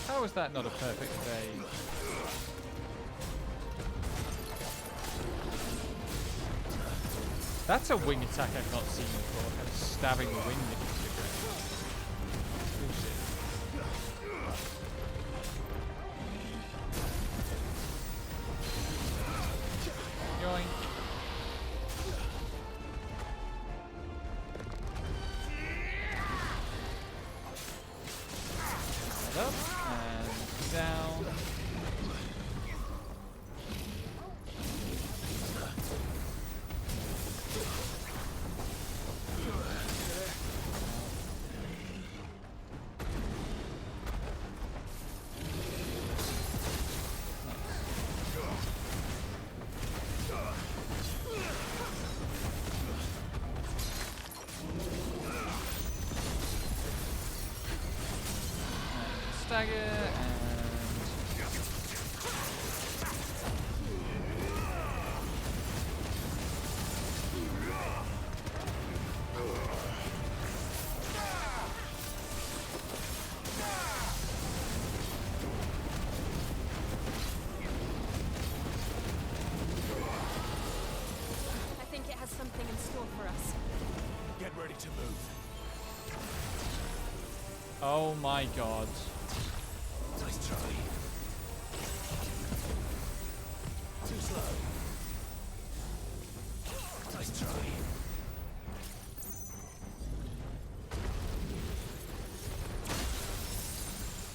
How is that not a perfect evade? That's a wing attack I've not seen before, kind of stabbing the wing into the ground. Yoink. Up and down. dagger and... I think it has something in store for us. Get ready to move. Oh my god. Nice try. Too slow. Nice try.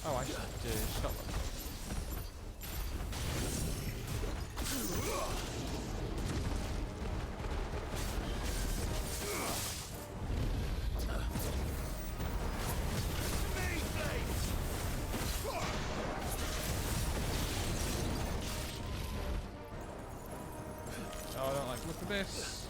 Oh, I should stop them. Oh, I don't like the look of this.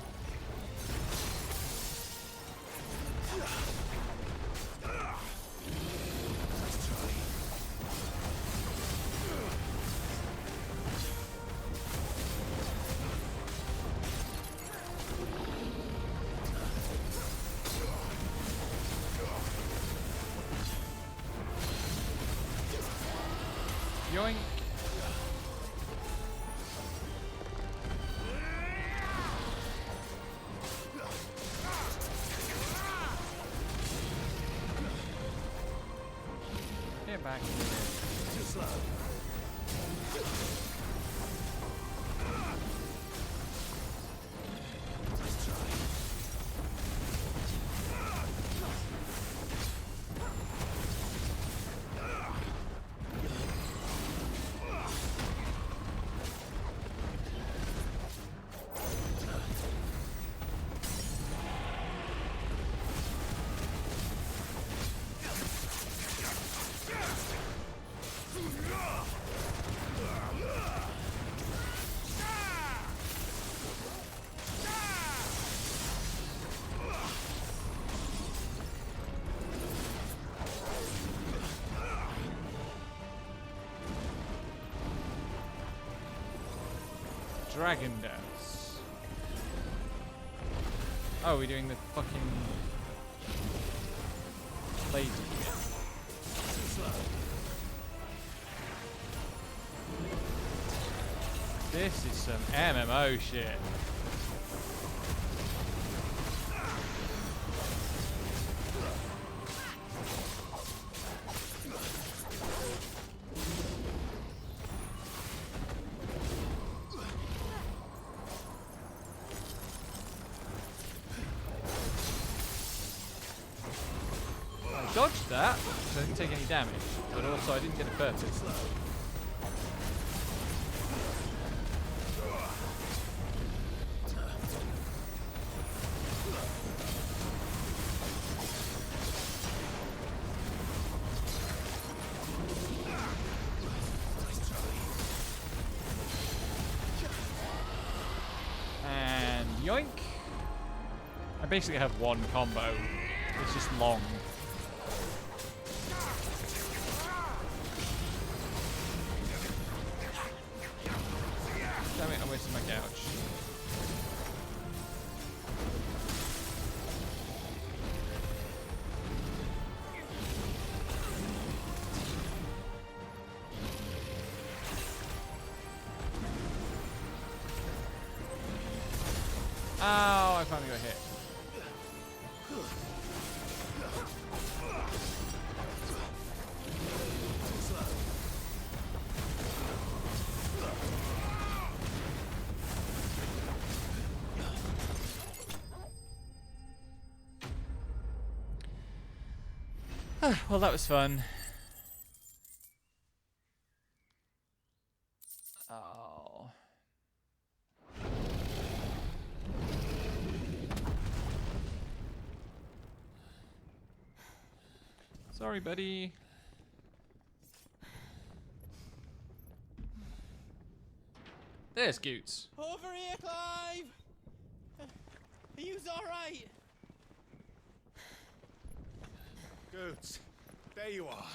Yoink. Get back here. Too slow. Nice try. Dragon dance. Oh, we're doing the fucking lady. This is some MMO shit. I dodged that, so I didn't take any damage, but also I didn't get a perfect. And yoink! I basically have one combo. It's just long. Damn it, I wasted my couch. Ow, I finally got hit. Well, that was fun. Oh. Sorry, buddy. There's Scoots. Over here, Clive! Are you alright? Goods, there you are.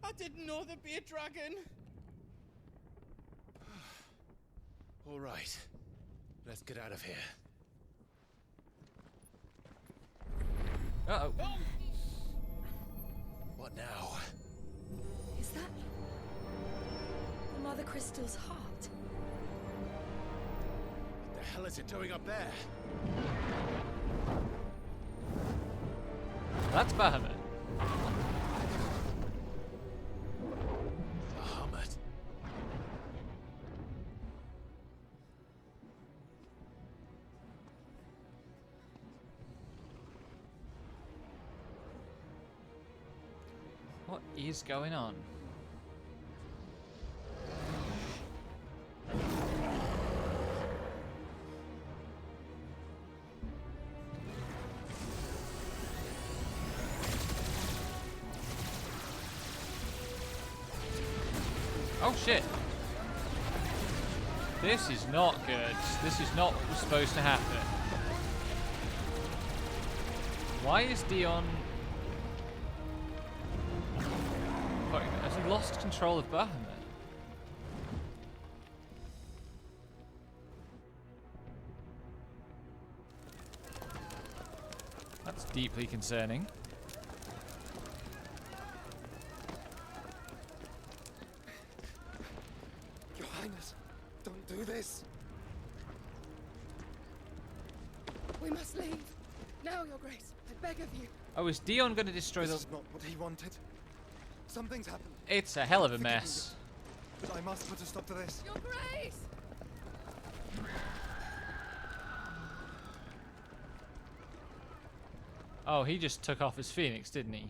I didn't know there'd be a dragon. All right. Let's get out of here. Uh-oh. What now? Is that the Mother Crystal's heart? What the hell is it doing up there? That's Bahamut. Bahamut. What is going on? Oh shit. This is not good. This is not what was supposed to happen. Why is Dion... Fuck, has he lost control of Bahamut? That's deeply concerning. Your Highness, don't do this. We must leave. Now, Your Grace. I beg of you. Oh, is Dion going to destroy This the... is not what he wanted. Something's happened. It's a hell of a Forgive me, mess. But I must put a stop to this. Your Grace! Oh, he just took off his phoenix, didn't he?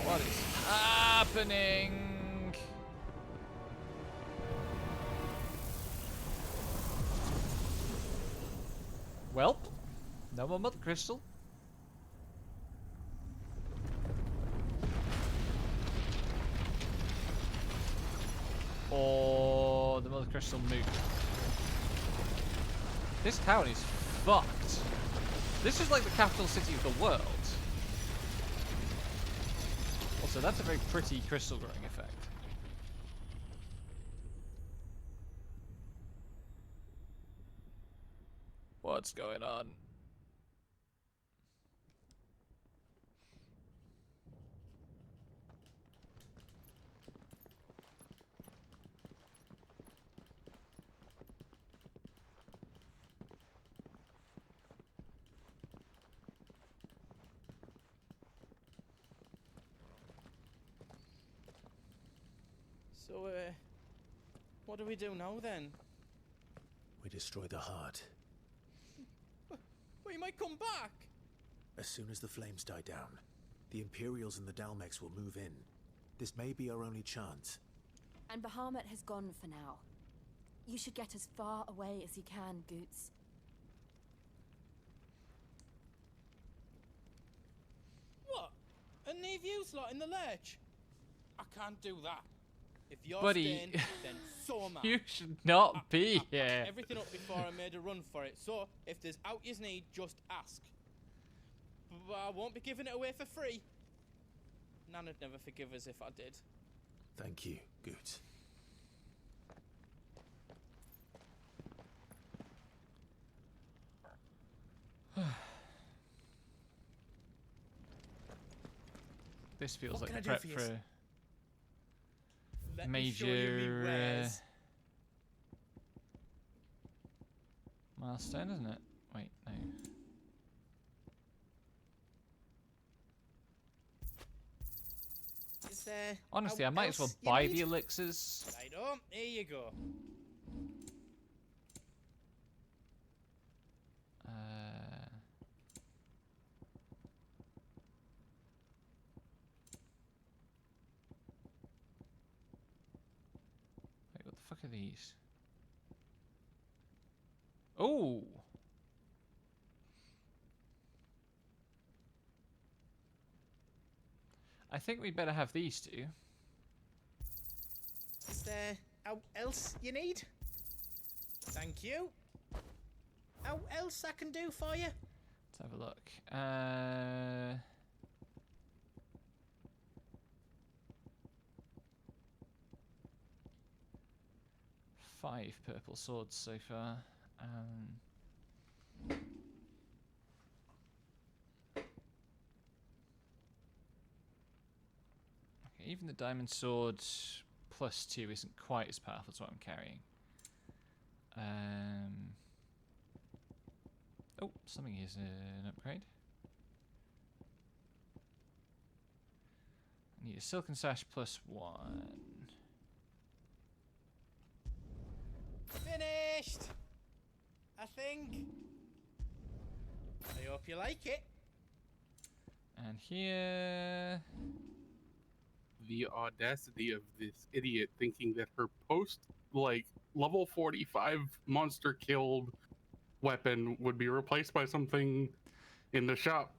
What is happening? Welp, no more Mother Crystal. Or the Mother Crystal moot. This town is fucked. This is like the capital city of the world. Also, that's a very pretty crystal growing effect. What's going on? So, what do we do now then? We destroy the heart. We might come back! As soon as the flames die down, the Imperials and the Dalmex will move in. This may be our only chance. And Bahamut has gone for now. You should get as far away as you can, Goots. What? And leave you lot in the lurch? I can't do that. If you're Buddy, staying, then so am I. you should not be I here. packed everything up before I made a run for it, so if there's out yous need, just ask. But I won't be giving it away for free. Nana'd never forgive us if I did. Thank you, Goots. This feels What like can the I do prep for yous? for Let me show you me major wares. milestone, isn't it? Wait, no. Is there Honestly, I out might as well else you buy need? the elixirs. Right on, here you go. fuck are these? Oh! I think we'd better have these two. Is there else you need? Thank you. How else I can do for you? Let's have a look. 5 purple swords so far. Okay, even the diamond sword +2 isn't quite as powerful as what I'm carrying. Oh, something is an upgrade. I need a silken sash +1. Finished! I think. I hope you like it. And here... The audacity of this idiot thinking that her level 45 monster killed weapon would be replaced by something in the shop.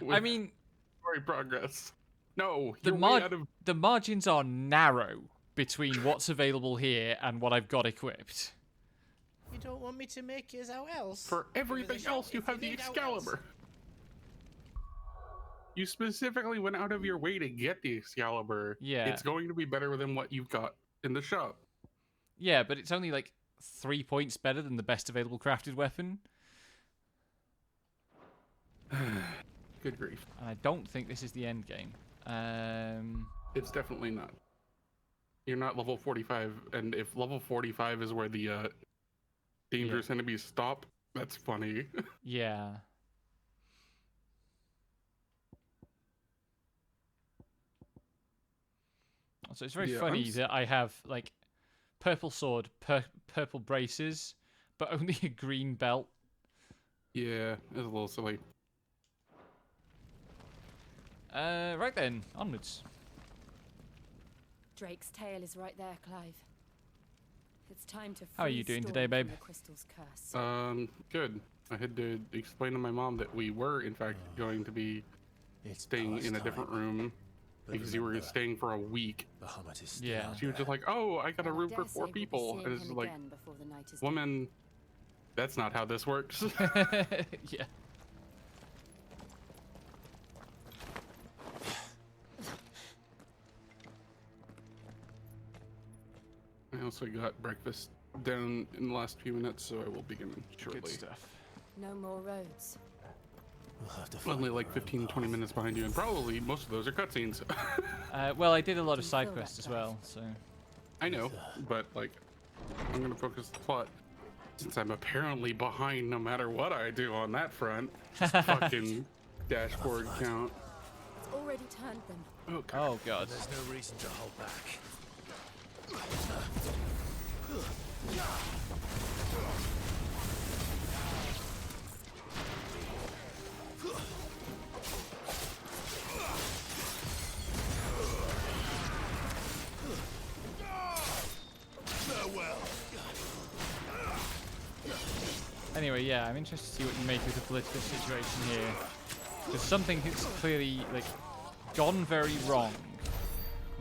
I mean... Story progress. No, the you're way out of... the margins are narrow between what's available here and what I've got equipped. You don't want me to make yours out else? For everything else, you have the Excalibur. You specifically went out of your way to get the Excalibur. Yeah. It's going to be better than what you've got in the shop. Yeah, but it's only like 3 points better than the best available crafted weapon. Good grief. And I don't think this is the end game. It's definitely not. You're not level 45, and if level 45 is where the dangerous enemies stop, that's funny. Yeah. So it's very funny that I have like purple sword, purple braces, but only a green belt. Yeah, it's a little silly. Right then, onwards. Drake's tail is right there, Clive. It's time to. How are you doing today, babe? The crystal's curse. Good. I had to explain to my mom that we were, in fact, going to be staying in a different room because you were staying for a week. Yeah. She was just like, "Oh, I got a room for 4 people," and it's like, "Woman, that's not how this works." Yeah. I also got breakfast down in the last few minutes, so I will begin shortly. Good stuff. No more roads. We'll have to Only like 15-20 minutes behind you, and probably most of those are cutscenes. Well, I did a lot of side quests as well, so. I know, but like, I'm gonna focus the plot since I'm apparently behind no matter what I do on that front. Fucking dashboard count. It's already turned them. Okay. Oh god. There's no reason to hold back. Anyway, yeah, I'm interested to see what you make of the political situation here. There's something that's clearly, like, gone very wrong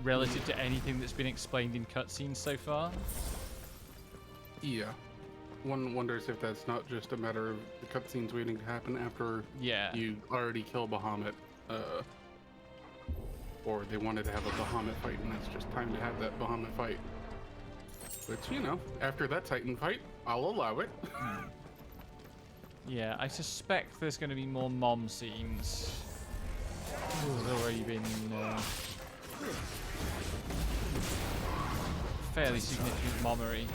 relative to anything that's been explained in cutscenes so far. Yeah. One wonders if that's not just a matter of the cutscenes waiting to happen after you already kill Bahamut, or they wanted to have a Bahamut fight, and it's just time to have that Bahamut fight. Which, you know, after that Titan fight, I'll allow it. Yeah, I suspect there's going to be more mom scenes. There's already been fairly significant mommery.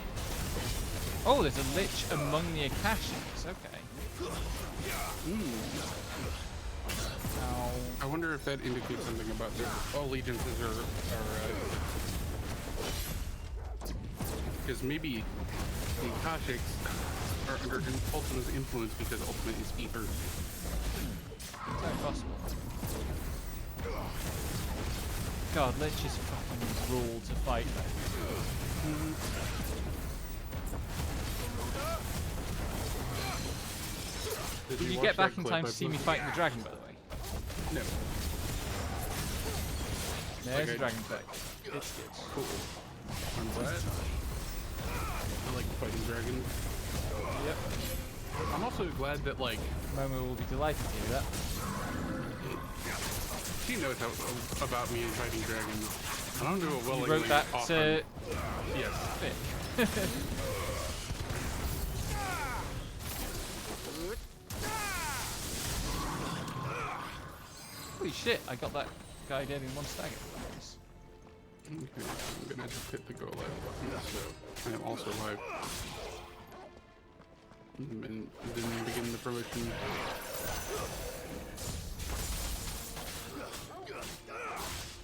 Oh, there's a lich among the Akashics. Okay. I wonder if that indicates something about their allegiances are because maybe the Akashics are under Ultima's influence because Ultima is ether. Very possible. God, Lich is fucking rule to fight though. Did you watch get back that in clip time I to see me posted? fighting the dragon, by the way? No. There's Okay. the dragon tech. It's good. Cool. I'm glad. I like fighting dragons. Yep. I'm also glad that, like... Momo will be delighted to hear that. She knows how about me and fighting dragons. I don't do it You willingly. wrote that often. Yes. Fic. Holy shit, I got that guy dead in one stagger. Nice. Okay, I'm gonna just hit the go live button, so I am also live. And then begin the fruition.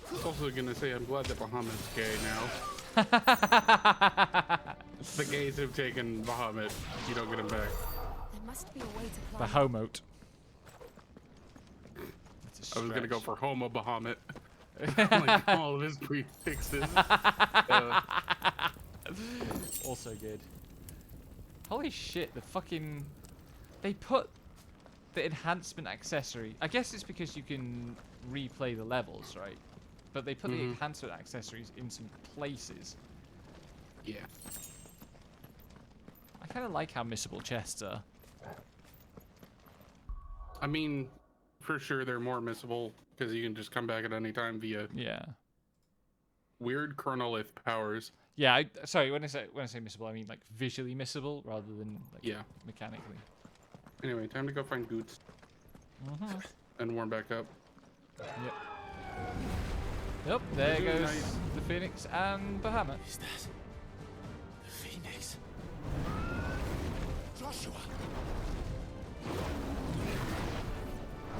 I was also gonna say I'm glad that Bahamut's gay now. The gays have taken Bahamut. You don't get him back. There must be a way to climb. Bahamut. I was gonna go for Homo Bahamut. Like all of his prefixes. Also good. Holy shit, the fucking... They put the enhancement accessory... I guess it's because you can replay the levels, right? But they put the enhancement accessories in some places. Yeah. I kind of like how missable chests are. I mean, for sure they're more missable because you can just come back at any time via weird chronolith powers. Yeah, sorry, when I say missable, I mean like visually missable rather than like mechanically. Anyway, time to go find Goots. And warm back up. Yep. Yep, there Doing goes nice. the Phoenix and Bahamut. Is that the Phoenix? Joshua!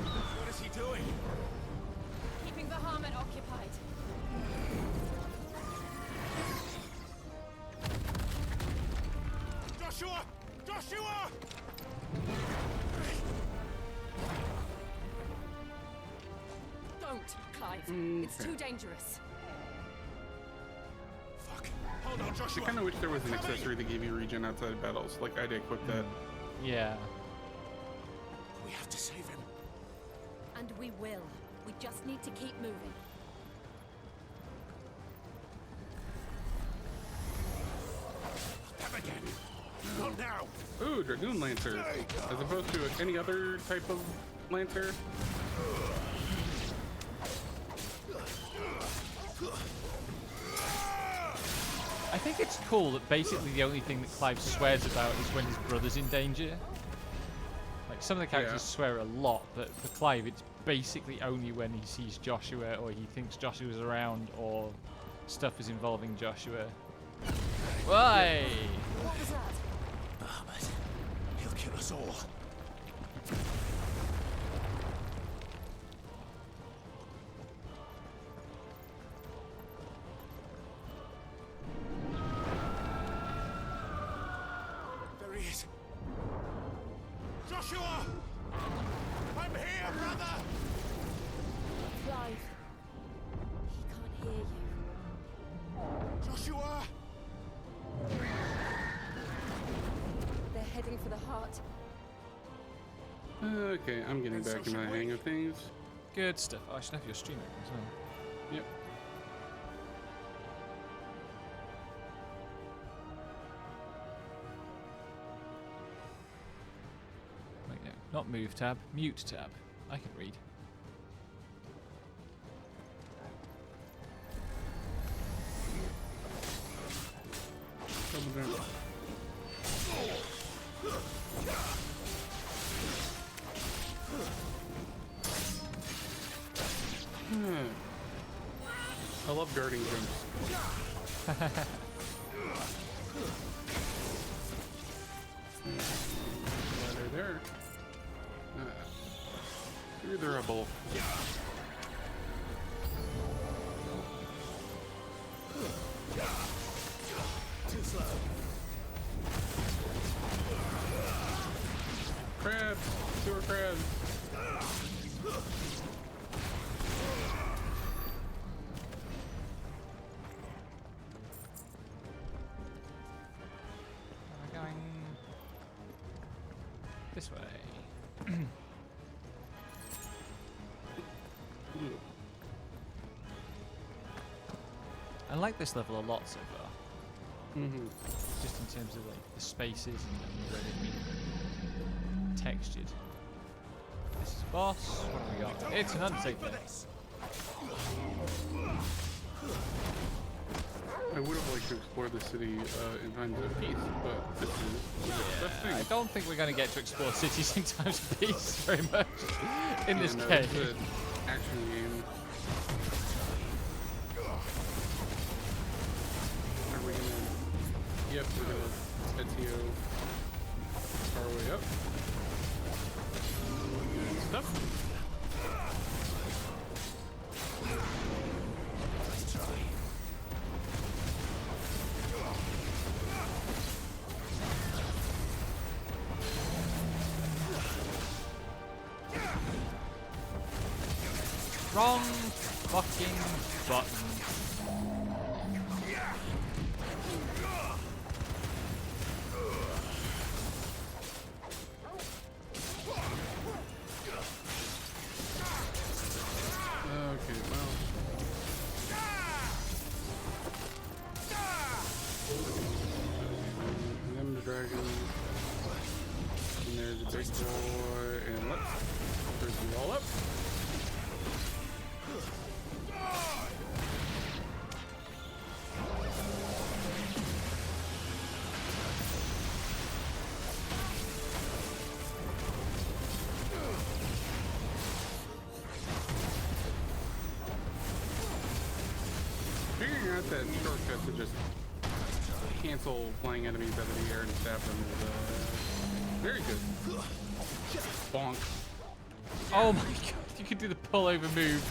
What is he doing? Keeping Bahamut occupied. Joshua! Joshua! Don't, Clive. It's too dangerous. Fuck. Hold on, I Joshua. kind of wish there was an accessory that gave you regen outside of battles. Like I'd equip that. Yeah. We have to save him. And we will. We just need to keep moving. Them again. Not now. Ooh, Dragoon Lancer. As opposed to any other type of Lancer. I think it's cool that basically the only thing that Clive swears about is when his brother's in danger. Like some of the characters swear a lot, but for Clive it's basically only when he sees Joshua or he thinks Joshua's around or stuff is involving Joshua. Why? What was that? Bahamut. He'll kill us all. There he is. Joshua! I'm here, brother! Clive. He can't hear you. Joshua! They're heading for the heart. Okay, I'm getting back in the hang of things. Good stuff. Oh, I should have your stream open as well. Yep. Right, yeah. Not move tab, mute tab. I can read. Double jump. I love guarding jumps. Ladder there. You're durable. Too slow. Crabs! Sewer crabs! This way. I like this level a lot so far. Just in terms of like the spaces and the way they've been textured. This is boss. What have we got? It's an Undertaker. I would have liked to explore the city in Times of Peace, but this is the best thing. I don't think we're going to get to explore cities in Times of Peace very much in this game. It's an action game. Are we gonna? Yep, we're gonna Ezio our way up. Good stuff. Wrong fucking button. Okay, well. Them the dragon. And there's a big boy. And let's bring you all up. Figuring out that shortcut to just cancel flying enemies out of the air and stab them is very good. Bonk. Oh my god, you can do the pull over move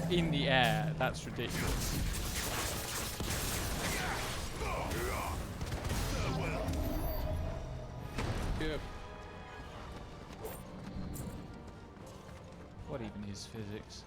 in the air. That's ridiculous. Yep. What even is physics?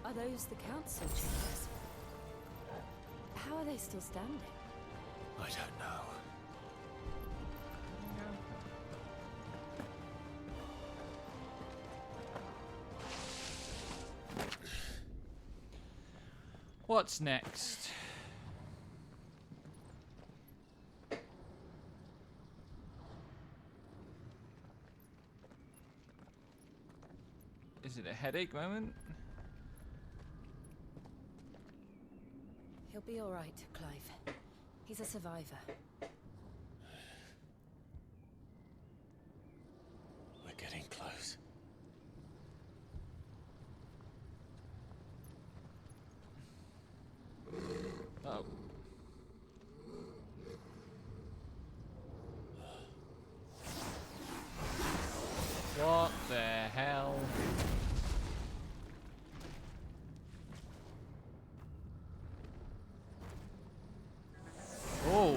Are those the council chambers? How are they still standing? I don't know. What's next? Is it a headache moment? He'll be all right, Clive. He's a survivor. We're getting close. Oh. What the hell? Oh.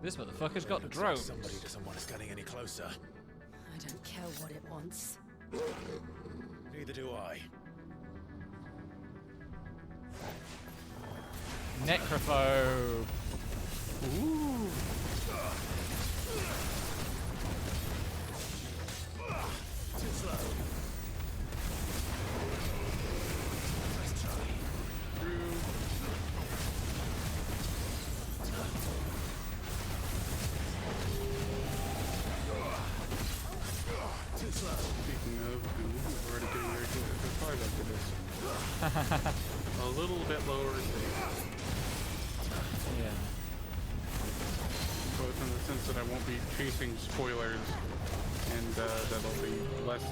This motherfucker's got Looks drones. like somebody doesn't want us getting any closer. I don't care what it wants. Neither do I. Necrophobe. Ooh. Too slow. Nice try. Through. Too slow. Speaking of, we're already getting very close to 5 after this. A little bit lower stage. Yeah. Both in the sense that I won't be chasing spoilers and that'll be less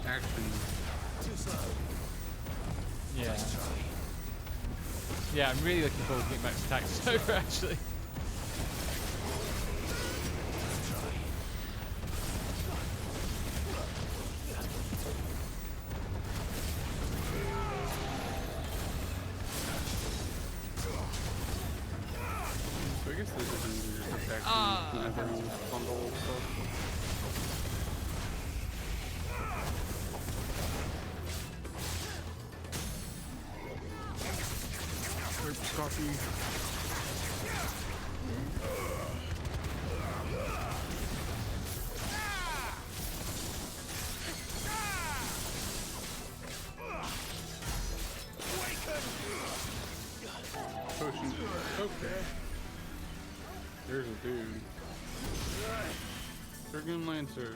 action. Too slow. Yeah. Nice try. Yeah, I'm really looking forward to getting back to Tactics over actually. Nice try. every bundle stuff. Oops, coffee. Potion. Okay. There's a dude. Dragon Lancer.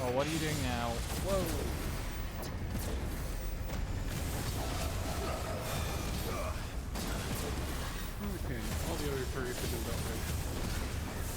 Oh, what are you doing now? Whoa. Okay, all the other targets have been dealt with.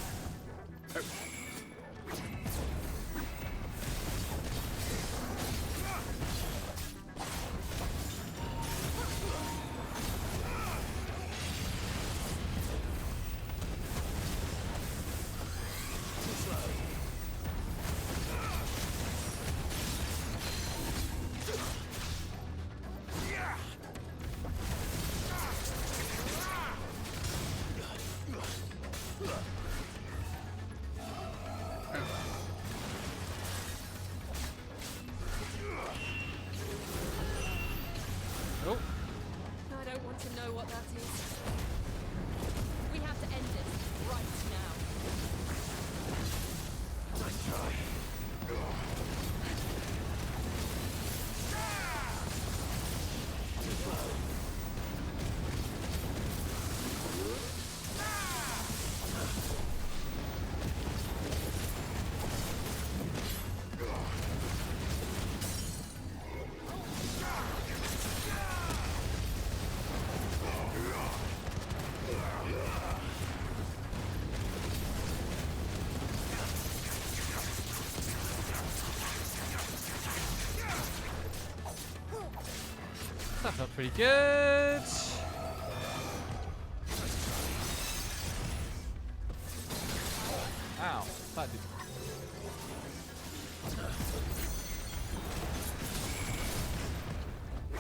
Oh. I don't want to know what that is. We have to end this right now. Nice try. That felt pretty good. Ow, that did.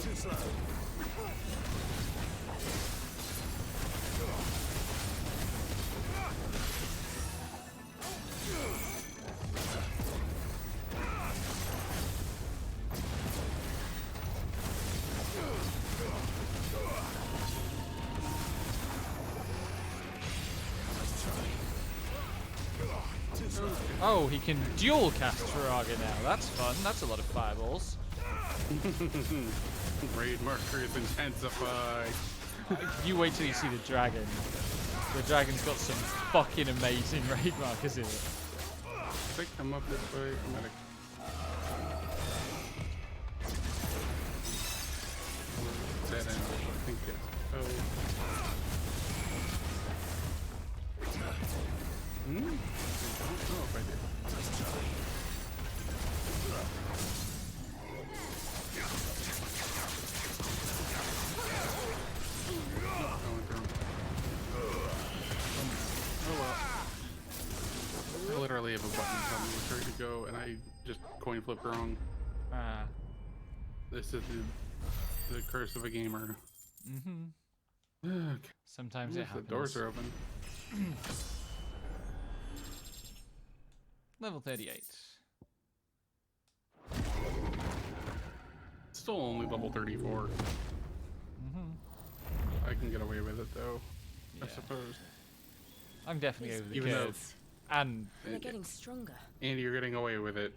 Too slow. Oh, he can dual cast Faraga now. That's fun. That's a lot of fireballs. Raid markers intensify. You wait till you see the dragon. The dragon's got some fucking amazing raid markers in it. They come up this way. I'm gonna... Dead end, I think it's... Oh. I don't know if I did. Nice try. I literally have a button telling me where to go, and I just coin flipped wrong. Ah. This is the curse of a gamer. Mm-hmm. Okay. Sometimes it happens. The doors are open. Level 38. Still only level 34. Mm-hmm. I can get away with it though, I Yeah. suppose. I'm definitely over the Even though- kids. And They're getting stronger. Andy, you're getting away with it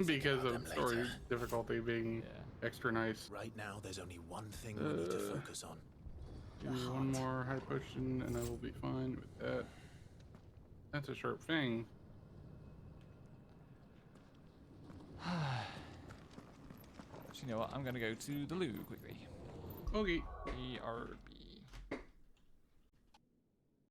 because of them story later. difficulty being extra nice. Right now, there's only one thing we need to focus on. Give me one more high potion and I will be fine with that. That's a sharp thing. you know what? I'm gonna go to the loo quickly. Okay. ERP.